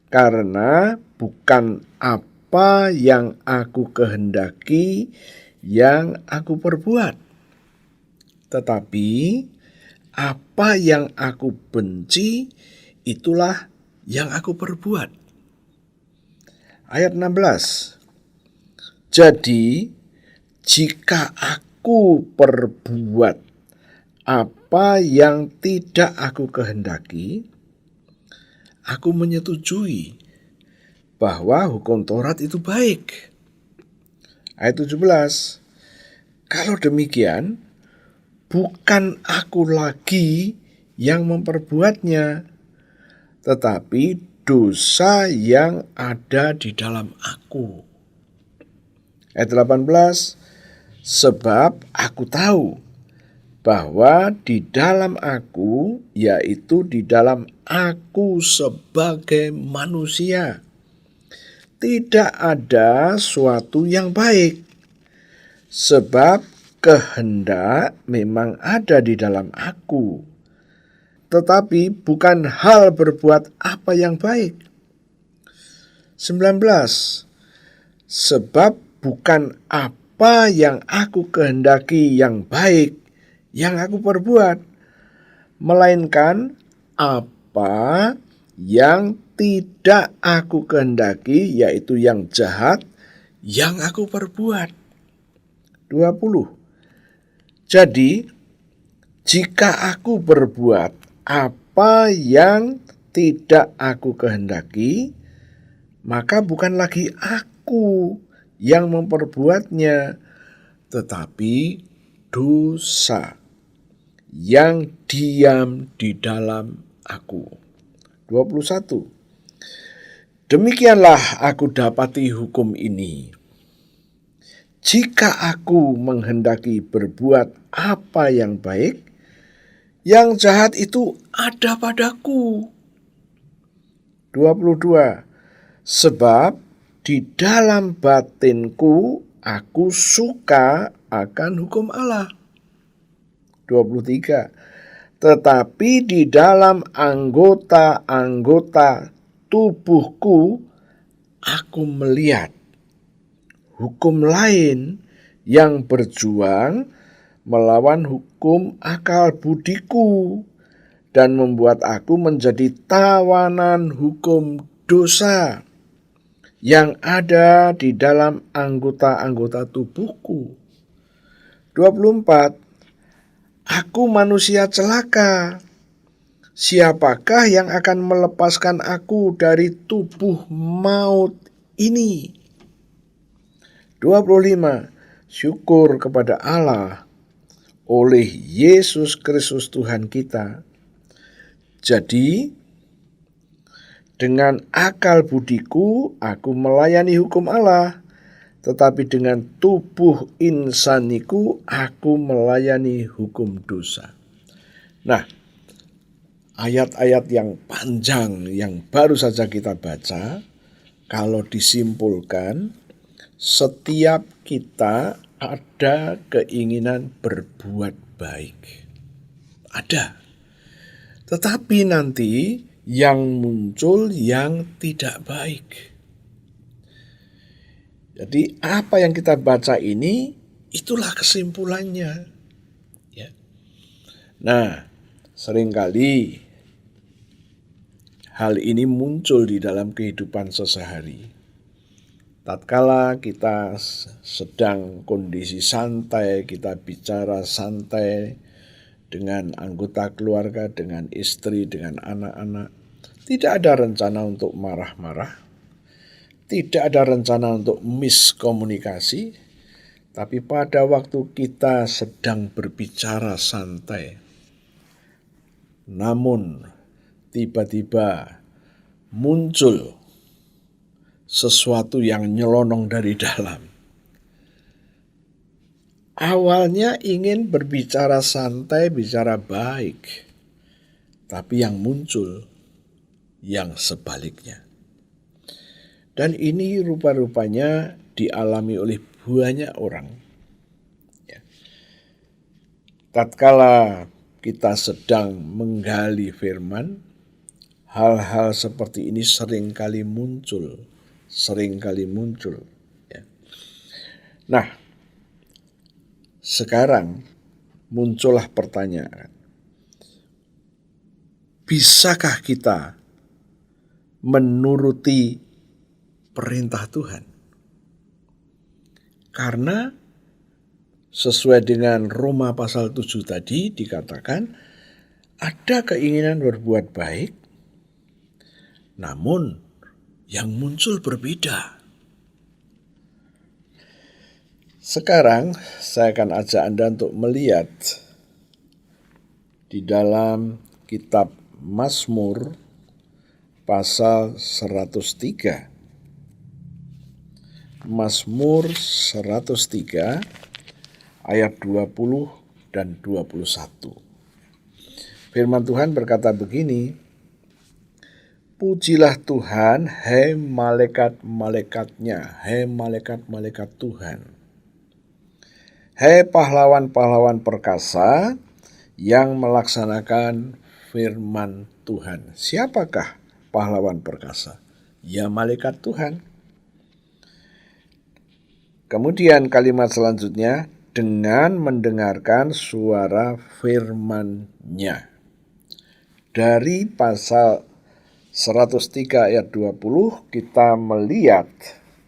Karena bukan apa yang aku kehendaki yang aku perbuat. Tetapi apa yang aku benci, itulah yang aku perbuat. Ayat 16. Jadi, jika aku perbuat apa yang tidak aku kehendaki, aku menyetujui bahwa hukum Taurat itu baik. Ayat 17. Kalau demikian, bukan aku lagi yang memperbuatnya, tetapi dosa yang ada di dalam aku. Ayat 18. Sebab aku tahu bahwa di dalam aku, yaitu di dalam aku sebagai manusia, tidak ada suatu yang baik. Sebab kehendak memang ada di dalam aku, tetapi bukan hal berbuat apa yang baik. 19. Sebab bukan apa yang aku kehendaki yang baik yang aku perbuat, melainkan apa yang tidak aku kehendaki, yaitu yang jahat yang aku perbuat. 20. Jadi, jika aku berbuat apa yang tidak aku kehendaki, maka bukan lagi aku yang memperbuatnya, tetapi dosa yang diam di dalam aku. 21. Demikianlah aku dapati hukum ini. Jika aku menghendaki berbuat apa yang baik, yang jahat itu ada padaku. 22. Sebab di dalam batinku aku suka akan hukum Allah. 23. Tetapi di dalam anggota-anggota tubuhku aku melihat hukum lain yang berjuang melawan hukum akal budiku dan membuat aku menjadi tawanan hukum dosa yang ada di dalam anggota-anggota tubuhku. 24. Aku manusia celaka. Siapakah yang akan melepaskan aku dari tubuh maut ini? 25. Syukur kepada Allah oleh Yesus Kristus Tuhan kita. Jadi, dengan akal budiku aku melayani hukum Allah, tetapi dengan tubuh insaniku aku melayani hukum dosa. Nah, ayat-ayat yang panjang yang baru saja kita baca, kalau disimpulkan, setiap kita ada keinginan berbuat baik. Ada. Tetapi nanti yang muncul yang tidak baik. Jadi apa yang kita baca ini, itulah kesimpulannya. Ya. Nah, seringkali hal ini muncul di dalam kehidupan sehari-hari. Tatkala kita sedang kondisi santai, kita bicara santai dengan anggota keluarga, dengan istri, dengan anak-anak, tidak ada rencana untuk marah-marah. Tidak ada rencana untuk miskomunikasi, tapi pada waktu kita sedang berbicara santai, namun tiba-tiba muncul sesuatu yang nyelonong dari dalam. Awalnya ingin berbicara santai, bicara baik, tapi yang muncul yang sebaliknya. Dan ini rupa-rupanya dialami oleh banyak orang. Ya. Tatkala kita sedang menggali firman, hal-hal seperti ini seringkali muncul. Ya. Nah, sekarang muncullah pertanyaan. Bisakah kita menuruti perintah Tuhan? Karena sesuai dengan Roma pasal 7 tadi dikatakan ada keinginan berbuat baik, namun yang muncul berbeda. Sekarang saya akan ajak Anda untuk melihat di dalam kitab Mazmur pasal 103. Mazmur 103 ayat 20 dan 21. Firman Tuhan berkata begini, pujilah Tuhan, hai malaikat-malaikatnya, hai malaikat-malaikat Tuhan. Hai pahlawan-pahlawan perkasa yang melaksanakan firman Tuhan. Siapakah pahlawan perkasa? Ya malaikat Tuhan. Kemudian kalimat selanjutnya, dengan mendengarkan suara firman-Nya. Dari pasal 103 ayat 20 kita melihat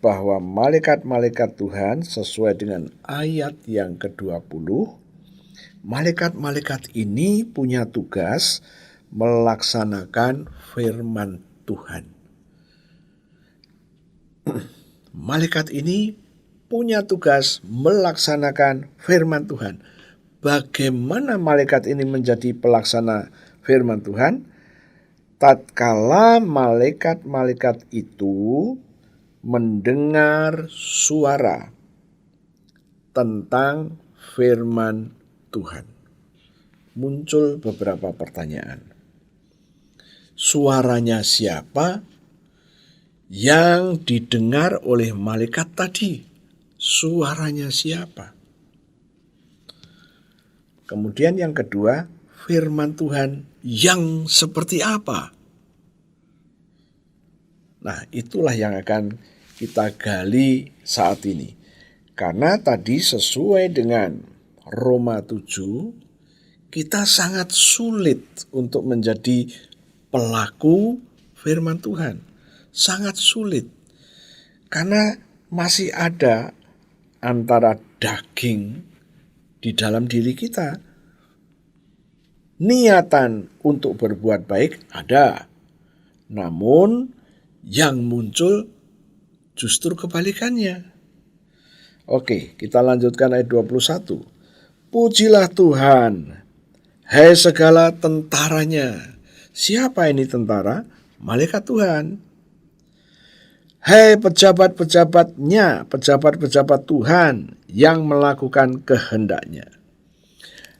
bahwa malaikat-malaikat Tuhan sesuai dengan ayat yang ke-20, malaikat-malaikat ini punya tugas melaksanakan firman Tuhan. Malaikat ini punya tugas melaksanakan firman Tuhan. Bagaimana malaikat ini menjadi pelaksana firman Tuhan? Tatkala malaikat-malaikat itu mendengar suara tentang firman Tuhan. muncul beberapa pertanyaan. Suaranya siapa yang didengar oleh malaikat tadi? Suaranya siapa? Kemudian yang kedua, firman Tuhan yang seperti apa? Nah, itulah yang akan kita gali saat ini. Karena tadi sesuai dengan Roma 7, kita sangat sulit untuk menjadi pelaku firman Tuhan. Sangat sulit. Karena masih ada antara daging di dalam diri kita. Niatan untuk berbuat baik ada. Namun yang muncul justru kebalikannya. Oke, kita lanjutkan ayat 21. Pujilah Tuhan, hai segala tentaranya. Siapa ini tentara? Malaikat Tuhan. Hai pejabat-pejabatnya, pejabat-pejabat Tuhan yang melakukan kehendaknya.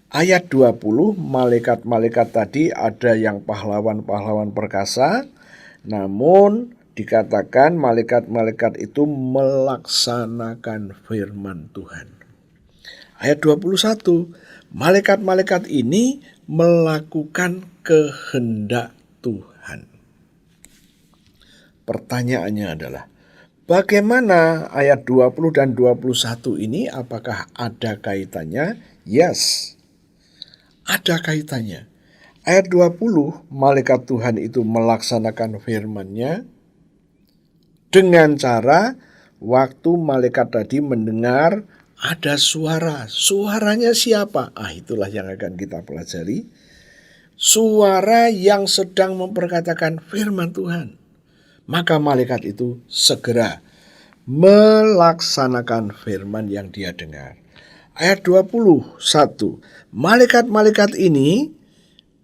Ayat 20, malaikat-malaikat tadi ada yang pahlawan-pahlawan perkasa, namun dikatakan malaikat-malaikat itu melaksanakan firman Tuhan. Ayat 21, malaikat-malaikat ini melakukan kehendak Tuhan. Pertanyaannya adalah, bagaimana ayat 20 dan 21 ini, apakah ada kaitannya? Yes, ada kaitannya. Ayat 20, malaikat Tuhan itu melaksanakan firman-Nya dengan cara waktu malaikat tadi mendengar ada suara. Suaranya siapa? Itulah yang akan kita pelajari. Suara yang sedang memperkatakan firman Tuhan. Maka malaikat itu segera melaksanakan firman yang dia dengar. Ayat 21, malaikat-malaikat ini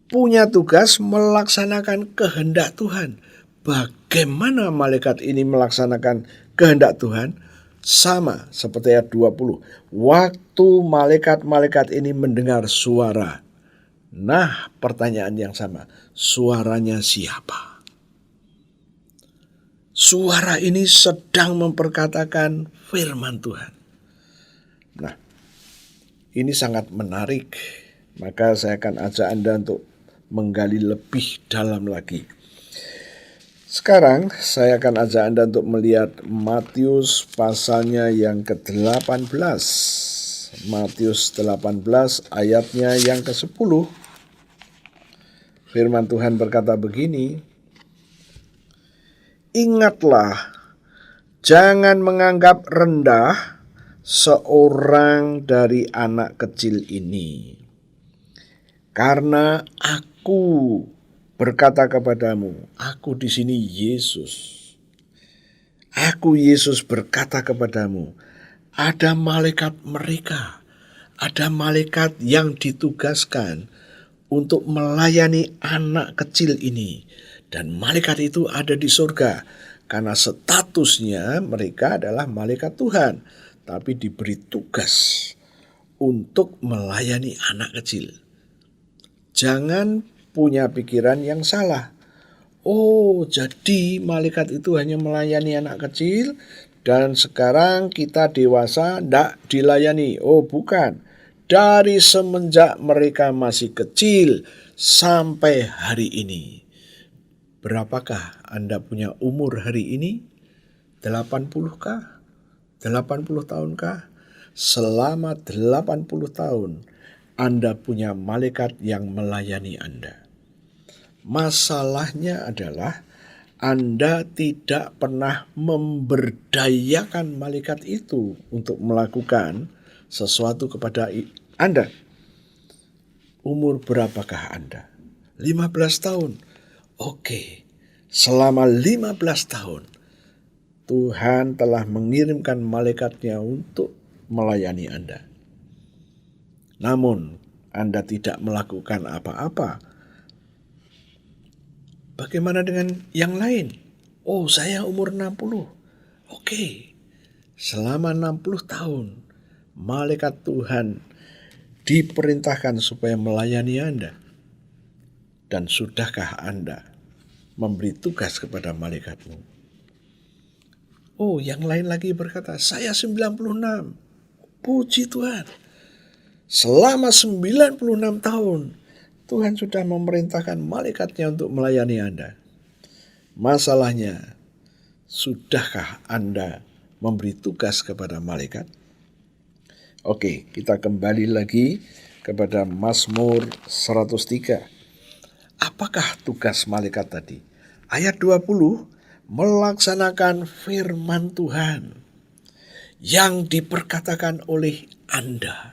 punya tugas melaksanakan kehendak Tuhan. Bagaimana malaikat ini melaksanakan kehendak Tuhan? Sama seperti ayat 20. Waktu malaikat-malaikat ini mendengar suara. Nah, pertanyaan yang sama. Suaranya siapa? Suara ini sedang memperkatakan firman Tuhan. Nah, ini sangat menarik. Maka saya akan ajak Anda untuk menggali lebih dalam lagi. Sekarang saya akan ajak Anda untuk melihat Matius pasalnya yang ke-18. Matius 18 ayatnya yang ke-10. Firman Tuhan berkata begini, ingatlah, jangan menganggap rendah seorang dari anak kecil ini. Karena aku berkata kepadamu, aku di sini Yesus. Aku Yesus berkata kepadamu, ada malaikat mereka, ada malaikat yang ditugaskan untuk melayani anak kecil ini. Dan malaikat itu ada di surga. Karena statusnya mereka adalah malaikat Tuhan. Tapi diberi tugas untuk melayani anak kecil. Jangan punya pikiran yang salah. Oh, jadi malaikat itu hanya melayani anak kecil. Dan sekarang kita dewasa tidak dilayani. Oh, bukan. Dari semenjak mereka masih kecil sampai hari ini. Berapakah Anda punya umur hari ini? 80-kah? 80 tahunkah? Selama 80 tahun Anda punya malaikat yang melayani Anda. Masalahnya adalah Anda tidak pernah memberdayakan malaikat itu untuk melakukan sesuatu kepada Anda. Umur berapakah Anda? 15 tahun. Oke, selama 15 tahun Tuhan telah mengirimkan malaikatnya untuk melayani Anda. Namun Anda tidak melakukan apa-apa. Bagaimana dengan yang lain? Oh, saya umur 60. Oke, selama 60 tahun malaikat Tuhan diperintahkan supaya melayani Anda? Dan sudahkah Anda memberi tugas kepada malaikatmu? Oh, yang lain lagi berkata, saya 96. Puji Tuhan. Selama 96 tahun, Tuhan sudah memerintahkan malaikatnya untuk melayani Anda. Masalahnya, sudahkah Anda memberi tugas kepada malaikat? Oke, kita kembali lagi kepada Mazmur 103. Apakah tugas malaikat tadi? Ayat 20, melaksanakan firman Tuhan yang diperkatakan oleh Anda.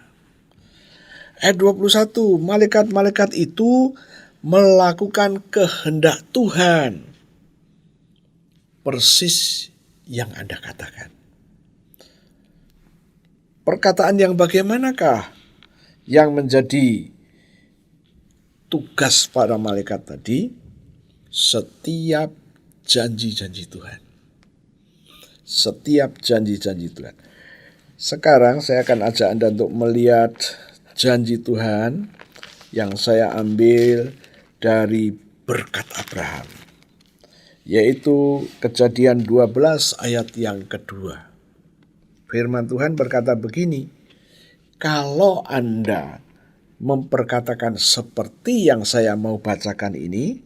Ayat 21, malaikat-malaikat itu melakukan kehendak Tuhan. Persis yang Anda katakan. Perkataan yang bagaimanakah yang menjadi tugas para malaikat tadi? Setiap janji-janji Tuhan. Setiap janji-janji Tuhan. Sekarang saya akan ajak Anda untuk melihat janji Tuhan yang saya ambil dari berkat Abraham, yaitu Kejadian 12 ayat yang kedua. Firman Tuhan berkata begini, kalau Anda memperkatakan seperti yang saya mau bacakan ini,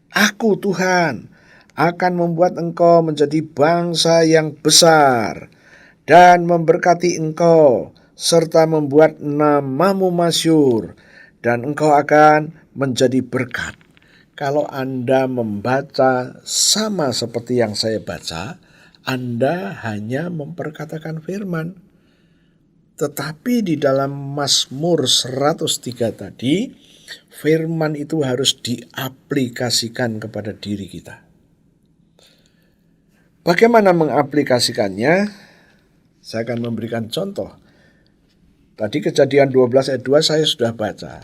aku Tuhan akan membuat engkau menjadi bangsa yang besar dan memberkati engkau, serta membuat namamu masyhur, dan engkau akan menjadi berkat. Kalau Anda membaca sama seperti yang saya baca, Anda hanya memperkatakan firman. Tetapi di dalam Mazmur 103 tadi, firman itu harus diaplikasikan kepada diri kita. Bagaimana mengaplikasikannya? Saya akan memberikan contoh. Tadi Kejadian 12 ayat 2 saya sudah baca.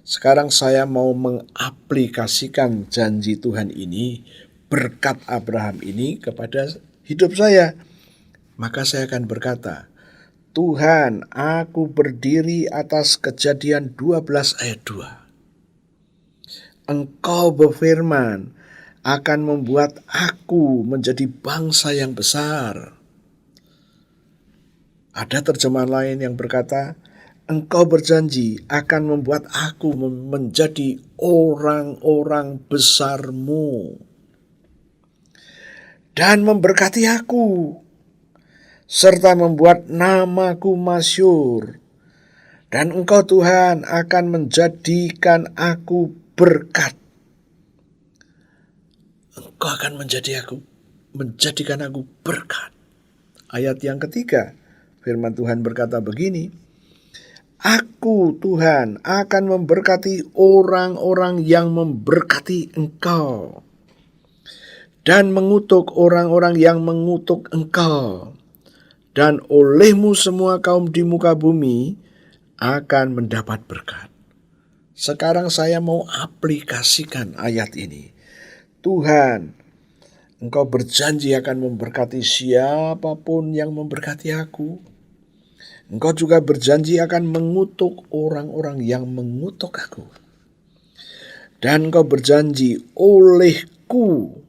Sekarang saya mau mengaplikasikan janji Tuhan ini, berkat Abraham ini kepada hidup saya. Maka saya akan berkata, Tuhan, aku berdiri atas Kejadian 12 ayat 2. Engkau berfirman akan membuat aku menjadi bangsa yang besar. Ada terjemahan lain yang berkata, engkau berjanji akan membuat aku menjadi orang-orang besarmu dan memberkati aku, serta membuat namaku masyhur. Dan engkau Tuhan akan menjadikan aku berkat. Engkau akan menjadikan aku berkat. Ayat yang ketiga, firman Tuhan berkata begini, aku Tuhan akan memberkati orang-orang yang memberkati engkau, dan mengutuk orang-orang yang mengutuk engkau. Dan olehmu semua kaum di muka bumi akan mendapat berkat. Sekarang saya mau aplikasikan ayat ini. Tuhan, engkau berjanji akan memberkati siapapun yang memberkati aku. Engkau juga berjanji akan mengutuk orang-orang yang mengutuk aku. Dan engkau berjanji olehku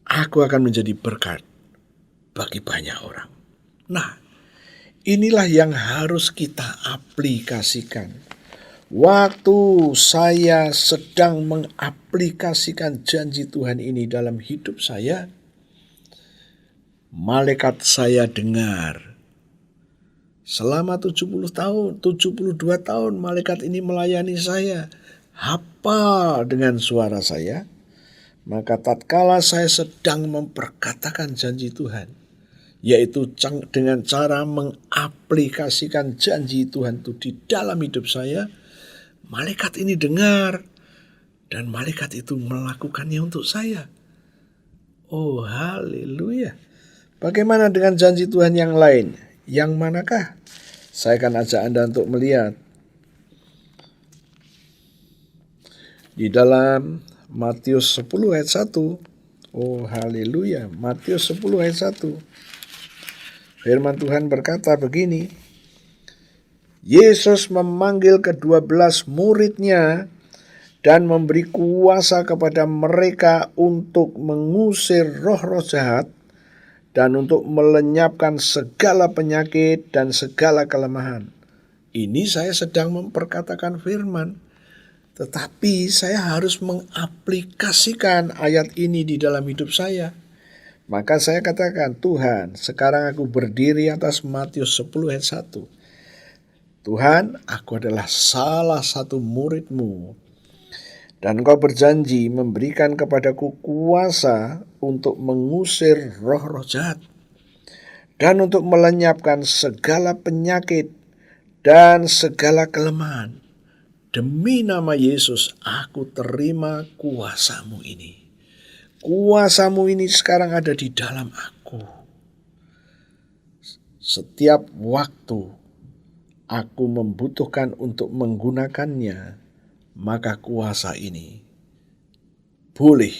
aku akan menjadi berkat bagi banyak orang. Nah, inilah yang harus kita aplikasikan. Waktu saya sedang mengaplikasikan janji Tuhan ini dalam hidup saya, malaikat saya dengar. Selama 72 tahun malaikat ini melayani saya, hafal dengan suara saya. Maka tatkala saya sedang memperkatakan janji Tuhan, yaitu dengan cara mengaplikasikan janji Tuhan itu di dalam hidup saya, malaikat ini dengar dan malaikat itu melakukannya untuk saya. Oh, haleluya. Bagaimana dengan janji Tuhan yang lain? Yang manakah? Saya akan ajak Anda untuk melihat di dalam Matius 10 ayat 1. Oh, haleluya. Matius 10 ayat 1. Firman Tuhan berkata begini, Yesus memanggil ke-12 murid-Nya dan memberi kuasa kepada mereka untuk mengusir roh-roh jahat dan untuk melenyapkan segala penyakit dan segala kelemahan. Ini saya sedang memperkatakan firman, tetapi saya harus mengaplikasikan ayat ini di dalam hidup saya. Maka saya katakan, Tuhan, sekarang aku berdiri atas Matius 10 ayat 1. Tuhan, aku adalah salah satu murid-Mu, dan Engkau berjanji memberikan kepadaku kuasa untuk mengusir roh-roh jahat dan untuk melenyapkan segala penyakit dan segala kelemahan. Demi nama Yesus, aku terima kuasa-Mu ini. Kuasa-Mu ini sekarang ada di dalam aku. Setiap waktu aku membutuhkan untuk menggunakannya, maka kuasa ini boleh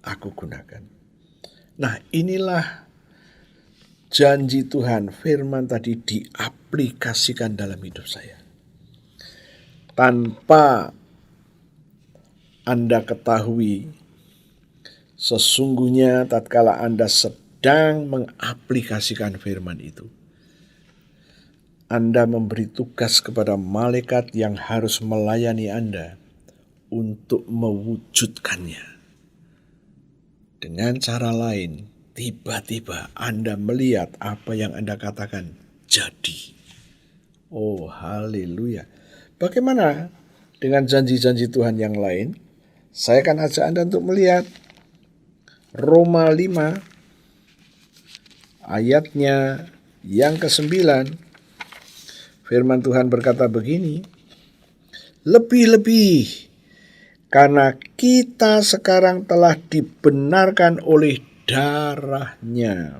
aku gunakan. Nah, inilah janji Tuhan, firman tadi diaplikasikan dalam hidup saya. Tanpa Anda ketahui, sesungguhnya tatkala Anda sedang mengaplikasikan firman itu, Anda memberi tugas kepada malaikat yang harus melayani Anda untuk mewujudkannya. Dengan cara lain, tiba-tiba Anda melihat apa yang Anda katakan jadi. Oh, haleluya. Bagaimana dengan janji-janji Tuhan yang lain? Saya akan ajak Anda untuk melihat Roma 5 ayatnya yang ke-9. Firman Tuhan berkata begini, lebih-lebih karena kita sekarang telah dibenarkan oleh darah-Nya,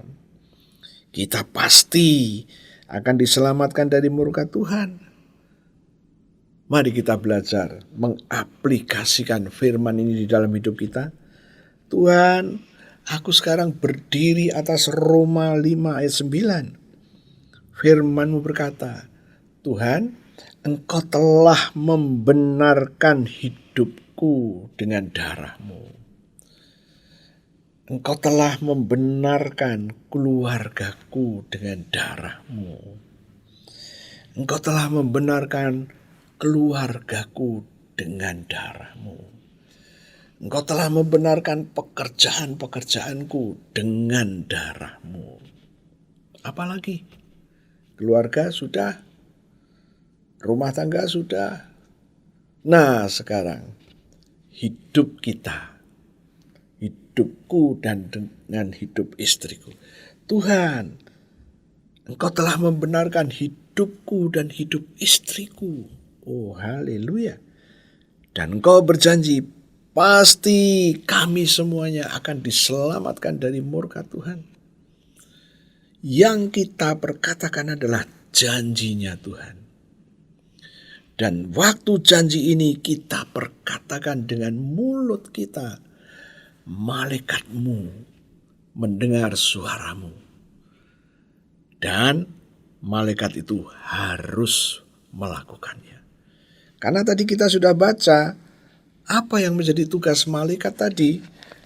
kita pasti akan diselamatkan dari murka Tuhan. Mari kita belajar mengaplikasikan firman ini di dalam hidup kita. Tuhan, aku sekarang berdiri atas Roma 5 ayat 9. Firman-Mu berkata, Tuhan, Engkau telah membenarkan hidupku dengan darah-Mu. Engkau telah membenarkan keluargaku dengan darah-Mu. Engkau telah membenarkan keluargaku dengan darah-Mu. Engkau telah membenarkan pekerjaan-pekerjaanku dengan darah-Mu. Apalagi? Keluarga sudah, rumah tangga sudah. Nah, sekarang hidup kita, hidupku dan dengan hidup istriku. Tuhan, Engkau telah membenarkan hidupku dan hidup istriku. Oh, haleluya. Dan Engkau berjanji, pasti kami semuanya akan diselamatkan dari murka Tuhan. Yang kita perkatakan adalah janjinya Tuhan. Dan waktu janji ini kita perkatakan dengan mulut kita, malaikat-Mu mendengar suara-Mu. Dan malaikat itu harus melakukannya. Karena tadi kita sudah baca apa yang menjadi tugas malaikat tadi.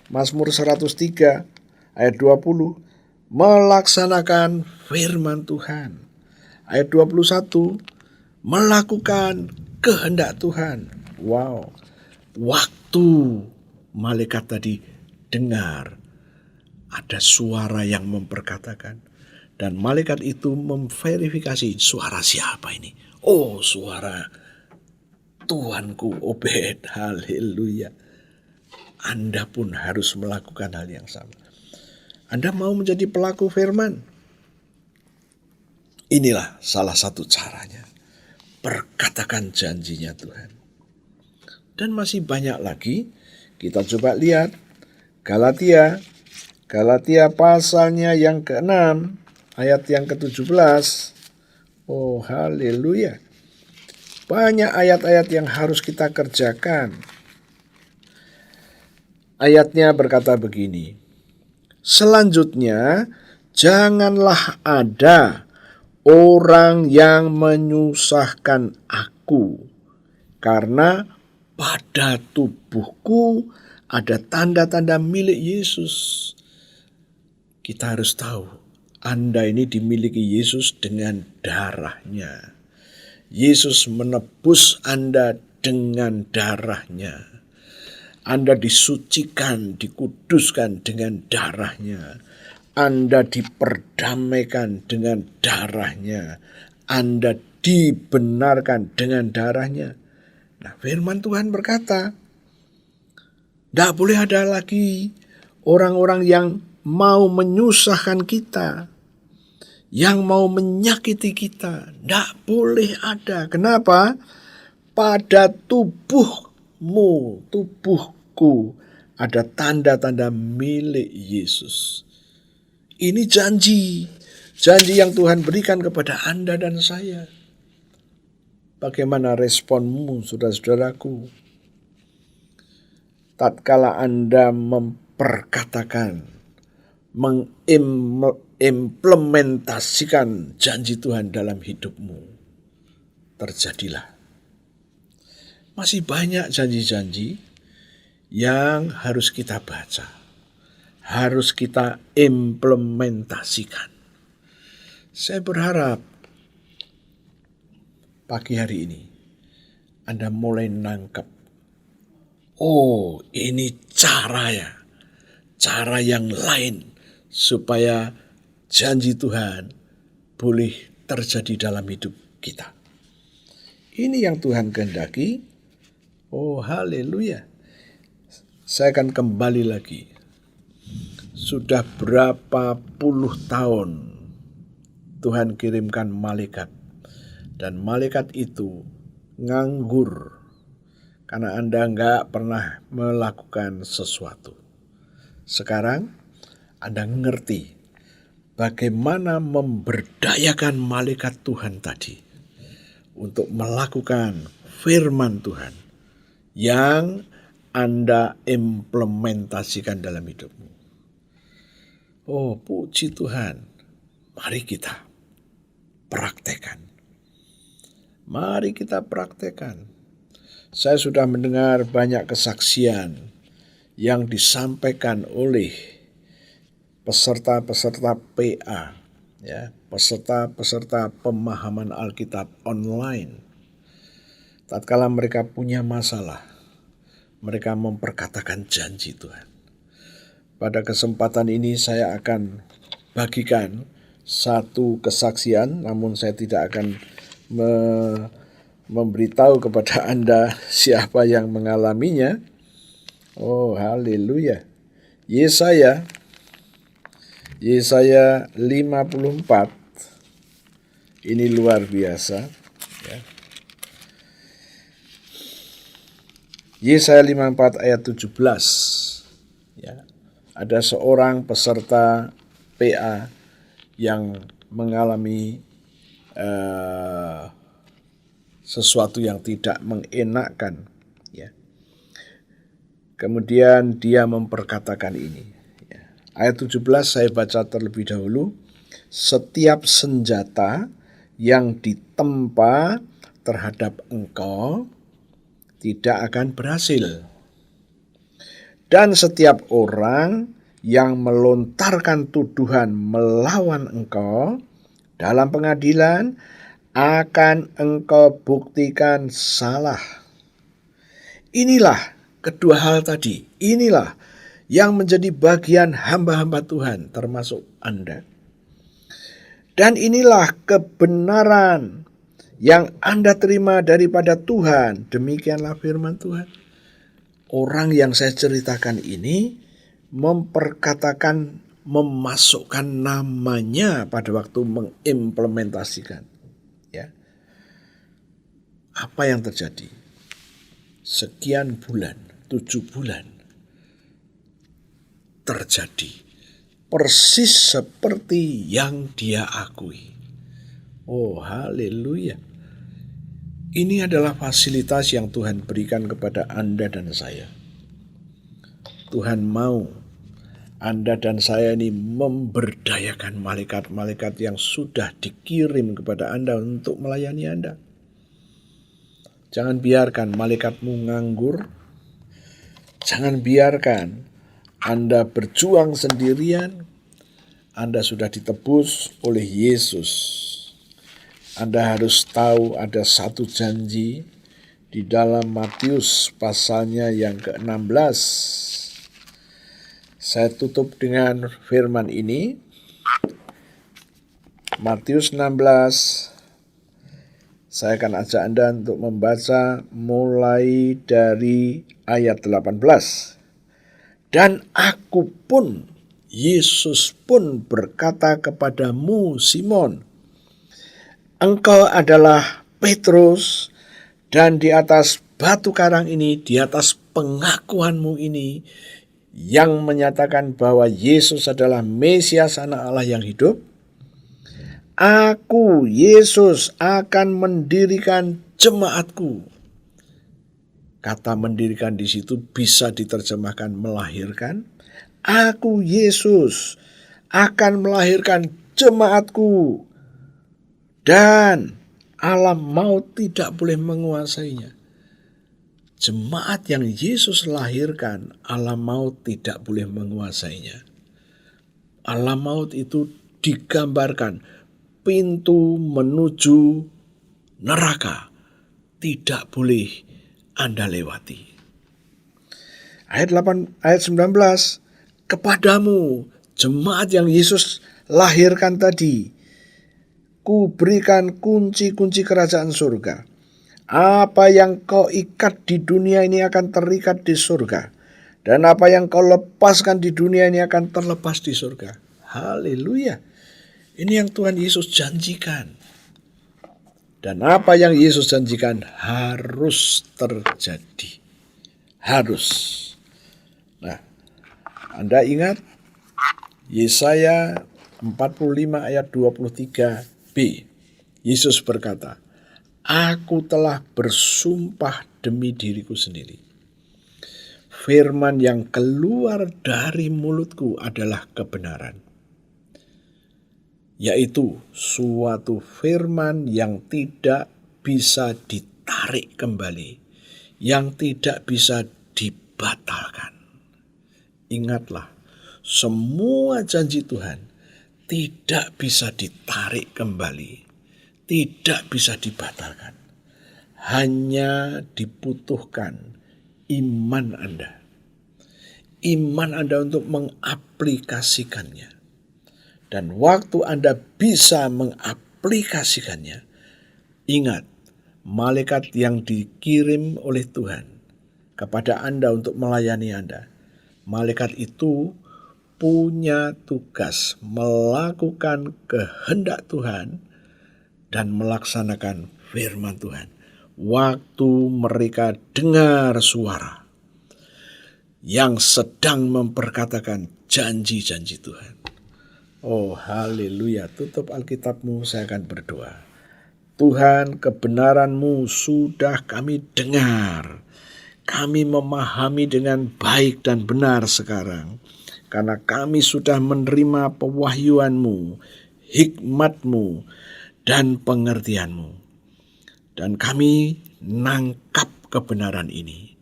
Mazmur 103 ayat 20. Melaksanakan firman Tuhan. Ayat 21, melakukan kehendak Tuhan. Wow, waktu malaikat tadi dengar ada suara yang memperkatakan, dan malaikat itu memverifikasi suara siapa ini. Oh, suara Tuanku Obed. Haleluya. Anda pun harus melakukan hal yang sama. Anda mau menjadi pelaku firman? Inilah salah satu caranya. Perkatakan janjinya Tuhan. Dan masih banyak lagi. Kita coba lihat Galatia pasalnya yang ke-6 ayat yang ke-17. Oh, haleluya. Banyak ayat-ayat yang harus kita kerjakan. Ayatnya berkata begini. Selanjutnya, janganlah ada orang yang menyusahkan aku, karena pada tubuhku ada tanda-tanda milik Yesus. Kita harus tahu, Anda ini dimiliki Yesus dengan darahnya. Yesus menebus Anda dengan darahnya. Anda disucikan, dikuduskan dengan darahnya. Anda diperdamaikan dengan darahnya. Anda dibenarkan dengan darahnya. Nah, firman Tuhan berkata, tidak boleh ada lagi orang-orang yang mau menyusahkan kita, yang mau menyakiti kita. Tidak boleh ada. Kenapa? Pada tubuhmu, tubuhku, ada tanda-tanda milik Yesus. Ini janji yang Tuhan berikan kepada Anda dan saya. Bagaimana responmu, saudara-saudaraku? Tatkala Anda memperkatakan, mengimplementasikan janji Tuhan dalam hidupmu, terjadilah. Masih banyak janji-janji yang harus kita baca, harus kita implementasikan. Saya berharap pagi hari ini Anda mulai nangkep, oh ini cara yang lain supaya janji Tuhan boleh terjadi dalam hidup kita. Ini yang Tuhan kehendaki. Oh haleluya. Saya akan kembali lagi. Sudah berapa puluh tahun Tuhan kirimkan malaikat, dan malaikat itu nganggur karena Anda nggak pernah melakukan sesuatu. Sekarang Anda ngerti bagaimana memberdayakan malaikat Tuhan tadi untuk melakukan firman Tuhan yang Anda implementasikan dalam hidupmu. Oh, puji Tuhan. Mari kita praktekkan. Mari kita praktekkan. Saya sudah mendengar banyak kesaksian yang disampaikan oleh peserta-peserta PA, ya, peserta-peserta pemahaman Alkitab online. Tatkala mereka punya masalah, mereka memperkatakan janji Tuhan. Pada kesempatan ini saya akan bagikan satu kesaksian, namun saya tidak akan memberitahu kepada Anda siapa yang mengalaminya. Oh, haleluya. Yesaya 54. Ini luar biasa, ya. Yesaya 54 ayat 17. Ya. Ada seorang peserta PA yang mengalami sesuatu yang tidak mengenakkan, ya. Kemudian dia memperkatakan ini, ya. Ayat 17 saya baca terlebih dahulu. Setiap senjata yang ditempa terhadap engkau tidak akan berhasil. Dan setiap orang yang melontarkan tuduhan melawan engkau dalam pengadilan akan engkau buktikan salah. Inilah kedua hal tadi. Inilah yang menjadi bagian hamba-hamba Tuhan, termasuk Anda. Dan inilah kebenaran yang Anda terima daripada Tuhan. Demikianlah firman Tuhan. Orang yang saya ceritakan ini memperkatakan, memasukkan namanya pada waktu mengimplementasikan. Ya. Apa yang terjadi? Sekian bulan, 7 bulan, terjadi persis seperti yang dia akui. Oh, haleluya. Ini adalah fasilitas yang Tuhan berikan kepada Anda dan saya. Tuhan mau Anda dan saya ini memberdayakan malaikat-malaikat yang sudah dikirim kepada Anda untuk melayani Anda. Jangan biarkan malaikatmu nganggur. Jangan biarkan Anda berjuang sendirian. Anda sudah ditebus oleh Yesus. Anda harus tahu ada satu janji di dalam Matius pasalnya yang ke-16. Saya tutup dengan firman ini. Matius 16. Saya akan ajak Anda untuk membaca mulai dari ayat 18. Dan aku pun, Yesus pun berkata kepadamu, Simon, engkau adalah Petrus, dan di atas batu karang ini, di atas pengakuanmu ini, yang menyatakan bahwa Yesus adalah Mesias Anak Allah yang hidup, aku, Yesus, akan mendirikan jemaatku. Kata mendirikan di situ bisa diterjemahkan melahirkan. Aku, Yesus, akan melahirkan jemaatku. Dan alam maut tidak boleh menguasainya. Jemaat yang Yesus lahirkan, alam maut tidak boleh menguasainya. Alam maut itu digambarkan pintu menuju neraka, tidak boleh Anda lewati. Ayat 19, kepadamu jemaat yang Yesus lahirkan tadi, ku berikan kunci-kunci kerajaan surga. Apa yang kau ikat di dunia ini akan terikat di surga. Dan apa yang kau lepaskan di dunia ini akan terlepas di surga. Haleluya. Ini yang Tuhan Yesus janjikan. Dan apa yang Yesus janjikan harus terjadi. Harus. Nah, Anda ingat Yesaya 45 ayat 23b. Yesus berkata, aku telah bersumpah demi diriku sendiri. Firman yang keluar dari mulutku adalah kebenaran. Yaitu suatu firman yang tidak bisa ditarik kembali, yang tidak bisa dibatalkan. Ingatlah, semua janji Tuhan tidak bisa ditarik kembali, tidak bisa dibatalkan. Hanya dibutuhkan iman Anda. Iman Anda untuk mengaplikasikannya. Dan waktu Anda bisa mengaplikasikannya, ingat, malaikat yang dikirim oleh Tuhan kepada Anda untuk melayani Anda, malaikat itu punya tugas melakukan kehendak Tuhan dan melaksanakan firman Tuhan. Waktu mereka dengar suara yang sedang memperkatakan janji-janji Tuhan. Oh haleluya, tutup Alkitabmu, saya akan berdoa. Tuhan, kebenaran-Mu sudah kami dengar. Kami memahami dengan baik dan benar sekarang. Karena kami sudah menerima pewahyuan-Mu, hikmat-Mu, dan pengertian-Mu. Dan kami nangkap kebenaran ini.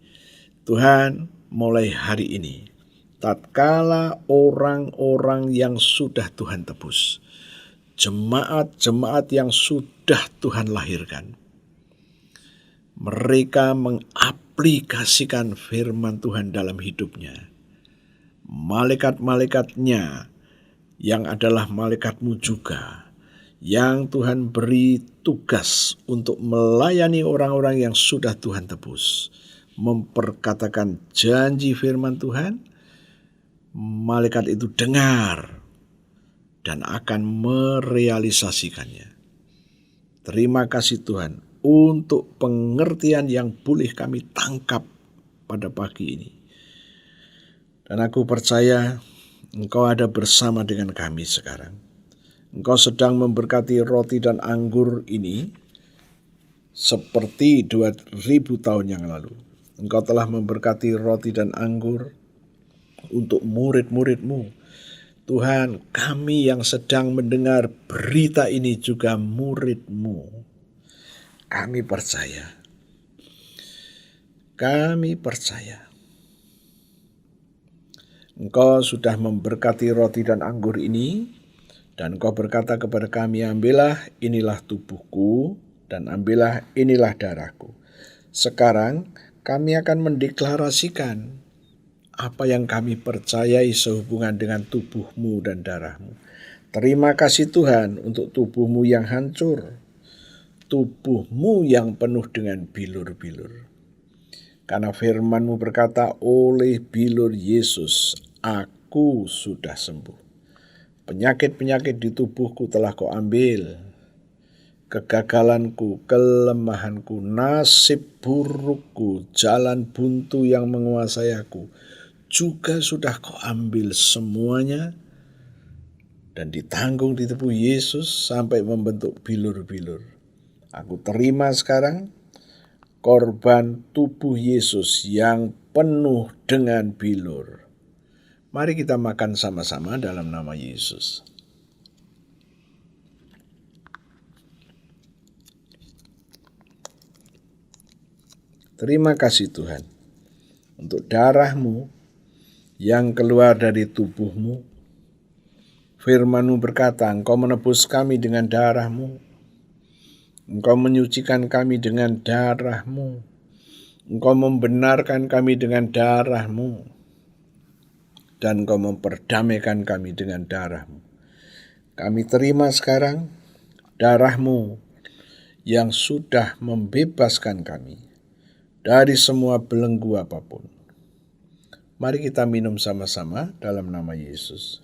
Tuhan, mulai hari ini, tatkala orang-orang yang sudah Tuhan tebus, jemaat-jemaat yang sudah Tuhan lahirkan, mereka mengaplikasikan firman Tuhan dalam hidupnya. Malaikat-malaikatnya yang adalah malaikat-Mu juga, yang Tuhan beri tugas untuk melayani orang-orang yang sudah Tuhan tebus, memperkatakan janji firman Tuhan, malaikat itu dengar dan akan merealisasikannya. Terima kasih Tuhan untuk pengertian yang boleh kami tangkap pada pagi ini. Dan aku percaya Engkau ada bersama dengan kami sekarang. Engkau sedang memberkati roti dan anggur ini seperti 2000 tahun yang lalu. Engkau telah memberkati roti dan anggur untuk murid-murid-Mu. Tuhan, kami yang sedang mendengar berita ini juga murid-Mu. Kami percaya. Kami percaya. Engkau sudah memberkati roti dan anggur ini, dan Engkau berkata kepada kami, ambillah inilah tubuhku, dan ambillah inilah darahku. Sekarang kami akan mendeklarasikan apa yang kami percayai sehubungan dengan tubuh-Mu dan darah-Mu. Terima kasih Tuhan untuk tubuh-Mu yang hancur, tubuh-Mu yang penuh dengan bilur-bilur. Karena firman-Mu berkata, oleh bilur Yesus, aku sudah sembuh. Penyakit-penyakit di tubuhku telah Kau ambil. Kegagalanku, kelemahanku, nasib burukku, jalan buntu yang menguasai aku, juga sudah Kau ambil semuanya dan ditanggung di tubuh Yesus sampai membentuk bilur-bilur. Aku terima sekarang korban tubuh Yesus yang penuh dengan bilur. Mari kita makan sama-sama dalam nama Yesus. Terima kasih Tuhan untuk darah-Mu yang keluar dari tubuh-Mu. Firman-Mu berkata, Engkau menebus kami dengan darah-Mu. Engkau menyucikan kami dengan darah-Mu. Engkau membenarkan kami dengan darah-Mu. Dan Engkau memperdamaikan kami dengan darah-Mu. Kami terima sekarang darah-Mu yang sudah membebaskan kami dari semua belenggu apapun. Mari kita minum sama-sama dalam nama Yesus.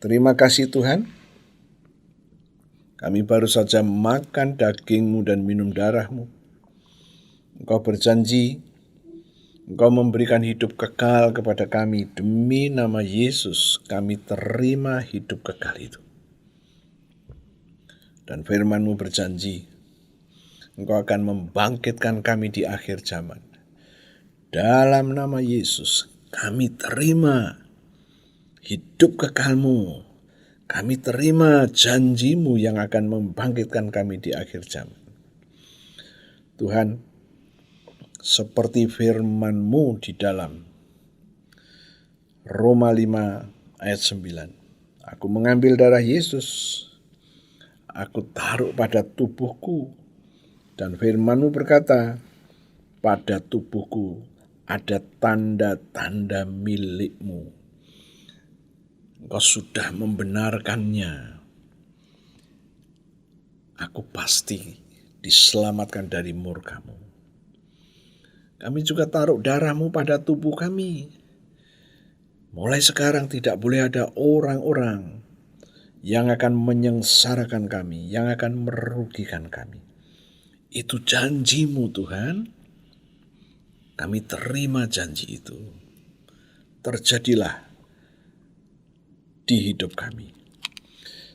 Terima kasih Tuhan. Kami baru saja makan daging-Mu dan minum darah-Mu. Engkau berjanji, Engkau memberikan hidup kekal kepada kami. Demi nama Yesus, kami terima hidup kekal itu. Dan firman-Mu berjanji, Engkau akan membangkitkan kami di akhir zaman. Dalam nama Yesus, kami terima hidup kekal-Mu. Kami terima janji-Mu yang akan membangkitkan kami di akhir zaman. Tuhan, seperti firman-Mu di dalam Roma 5 ayat 9. Aku mengambil darah Yesus, aku taruh pada tubuhku, dan firman-Mu berkata, pada tubuhku ada tanda-tanda milik-Mu. Engkau sudah membenarkannya. Aku pasti diselamatkan dari murka-Mu. Kami juga taruh darah-Mu pada tubuh kami. Mulai sekarang tidak boleh ada orang-orang yang akan menyengsarakan kami, yang akan merugikan kami. Itu janji-Mu Tuhan. Kami terima janji itu. Terjadilah di hidup kami.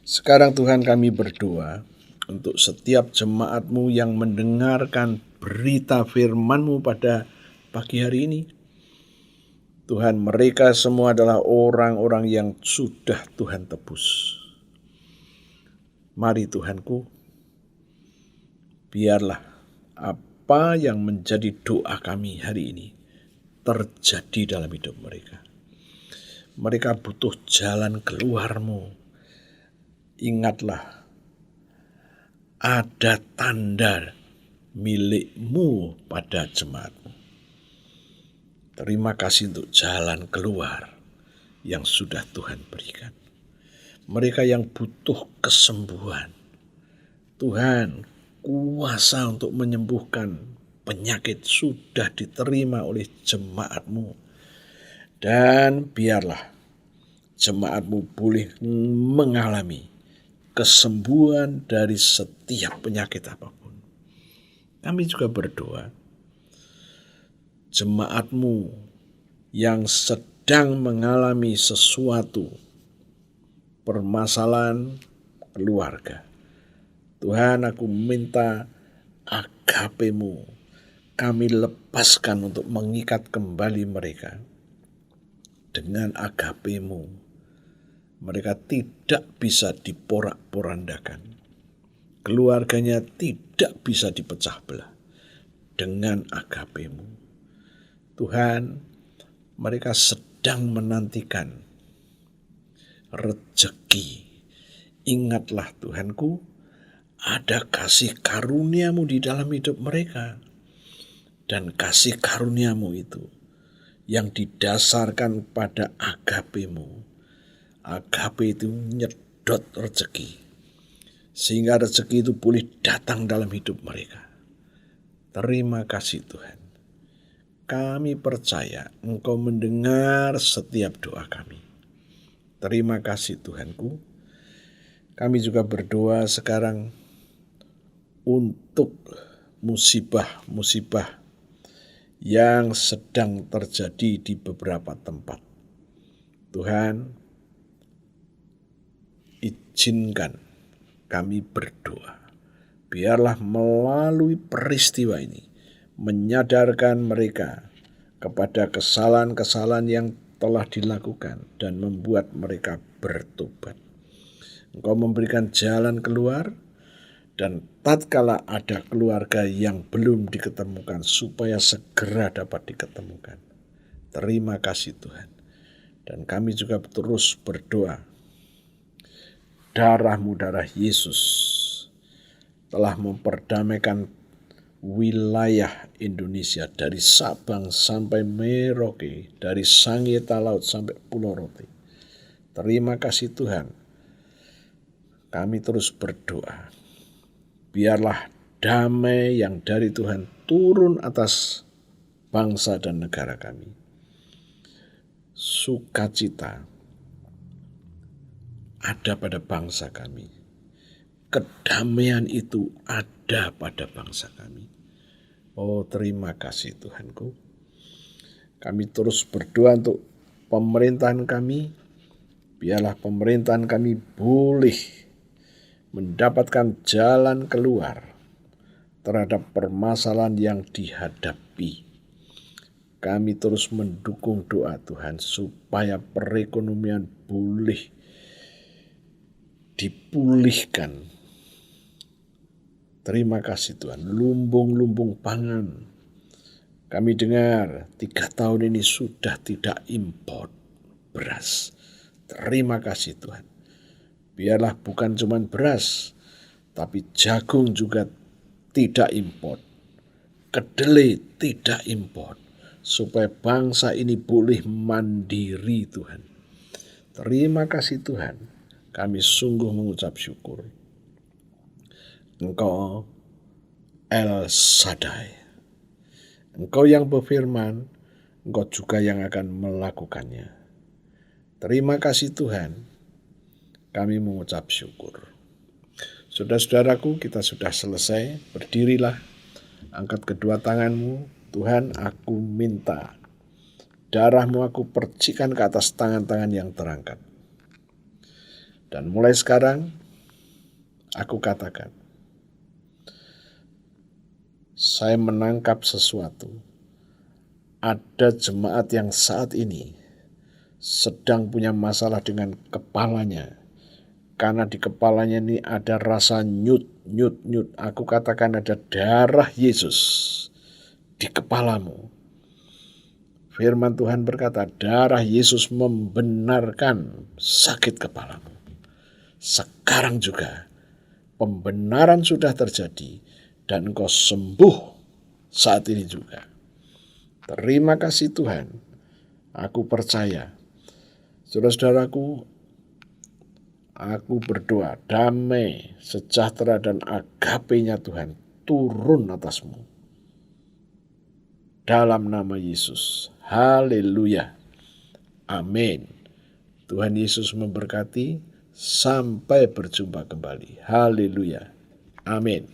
Sekarang Tuhan kami berdoa untuk setiap jemaat-Mu yang mendengarkan berita firman-Mu pada pagi hari ini. Tuhan, mereka semua adalah orang-orang yang sudah Tuhan tebus. Mari Tuhanku, biarlah apa yang menjadi doa kami hari ini terjadi dalam hidup mereka. Mereka butuh jalan keluar-Mu. Ingatlah, ada tanda milik-Mu pada jemaat-Mu. Terima kasih untuk jalan keluar yang sudah Tuhan berikan. Mereka yang butuh kesembuhan, Tuhan, kuasa untuk menyembuhkan penyakit sudah diterima oleh jemaat-Mu. Dan biarlah jemaat-Mu boleh mengalami kesembuhan dari setiap penyakit apapun. Kami juga berdoa, jemaat-Mu yang sedang mengalami sesuatu permasalahan keluarga, Tuhan, aku minta agape-Mu kami lepaskan untuk mengikat kembali mereka. Dengan agape-Mu mereka tidak bisa diporak-porandakan. Keluarganya tidak bisa dipecah belah. Dengan agape-Mu Tuhan, mereka sedang menantikan rezeki. Ingatlah Tuhanku, ada kasih karunia-Mu di dalam hidup mereka. Dan kasih karunia-Mu itu yang didasarkan pada agape-Mu. Agape itu nyedot rezeki, sehingga rezeki itu boleh datang dalam hidup mereka. Terima kasih Tuhan. Kami percaya Engkau mendengar setiap doa kami. Terima kasih Tuhanku. Kami juga berdoa sekarang untuk musibah-musibah yang sedang terjadi di beberapa tempat. Tuhan, izinkan kami berdoa. Biarlah melalui peristiwa ini menyadarkan mereka kepada kesalahan-kesalahan yang telah dilakukan dan membuat mereka bertobat. Engkau memberikan jalan keluar, dan tatkala ada keluarga yang belum diketemukan supaya segera dapat diketemukan. Terima kasih Tuhan. Dan kami juga terus berdoa. Darah-Mu, darah Yesus, telah memperdamaikan wilayah Indonesia dari Sabang sampai Merauke, dari Sangieta Laut sampai Pulau Rote. Terima kasih Tuhan. Kami terus berdoa. Biarlah damai yang dari Tuhan turun atas bangsa dan negara kami. Sukacita ada pada bangsa kami. Kedamaian itu ada pada bangsa kami. Oh, terima kasih Tuhanku. Kami terus berdoa untuk pemerintahan kami. Biarlah pemerintahan kami boleh mendapatkan jalan keluar terhadap permasalahan yang dihadapi. Kami terus mendukung doa Tuhan supaya perekonomian boleh dipulihkan. Terima kasih Tuhan. Lumbung-lumbung pangan. Kami dengar 3 tahun ini sudah tidak impor beras. Terima kasih Tuhan. Biarlah bukan cuma beras, tapi jagung juga tidak impor. Kedelai tidak impor. Supaya bangsa ini boleh mandiri Tuhan. Terima kasih Tuhan. Kami sungguh mengucap syukur. Engkau El Shaddai. Engkau yang berfirman, Engkau juga yang akan melakukannya. Terima kasih Tuhan. Kami mengucap syukur. Saudara-saudaraku, kita sudah selesai. Berdirilah, angkat kedua tanganmu. Tuhan, aku minta darah-Mu aku percikan ke atas tangan-tangan yang terangkat. Dan mulai sekarang, aku katakan, saya menangkap sesuatu. Ada jemaat yang saat ini sedang punya masalah dengan kepalanya. Karena di kepalanya ini ada rasa nyut. Aku katakan ada darah Yesus di kepalamu. Firman Tuhan berkata, darah Yesus membenarkan sakit kepalamu. Sekarang juga pembenaran sudah terjadi dan engkau sembuh saat ini juga. Terima kasih Tuhan. Aku percaya. Saudara-saudaraku, aku berdoa damai, sejahtera dan agape-nya Tuhan turun atasmu. Dalam nama Yesus. Haleluya. Amin. Tuhan Yesus memberkati. Sampai berjumpa kembali. Haleluya. Amin.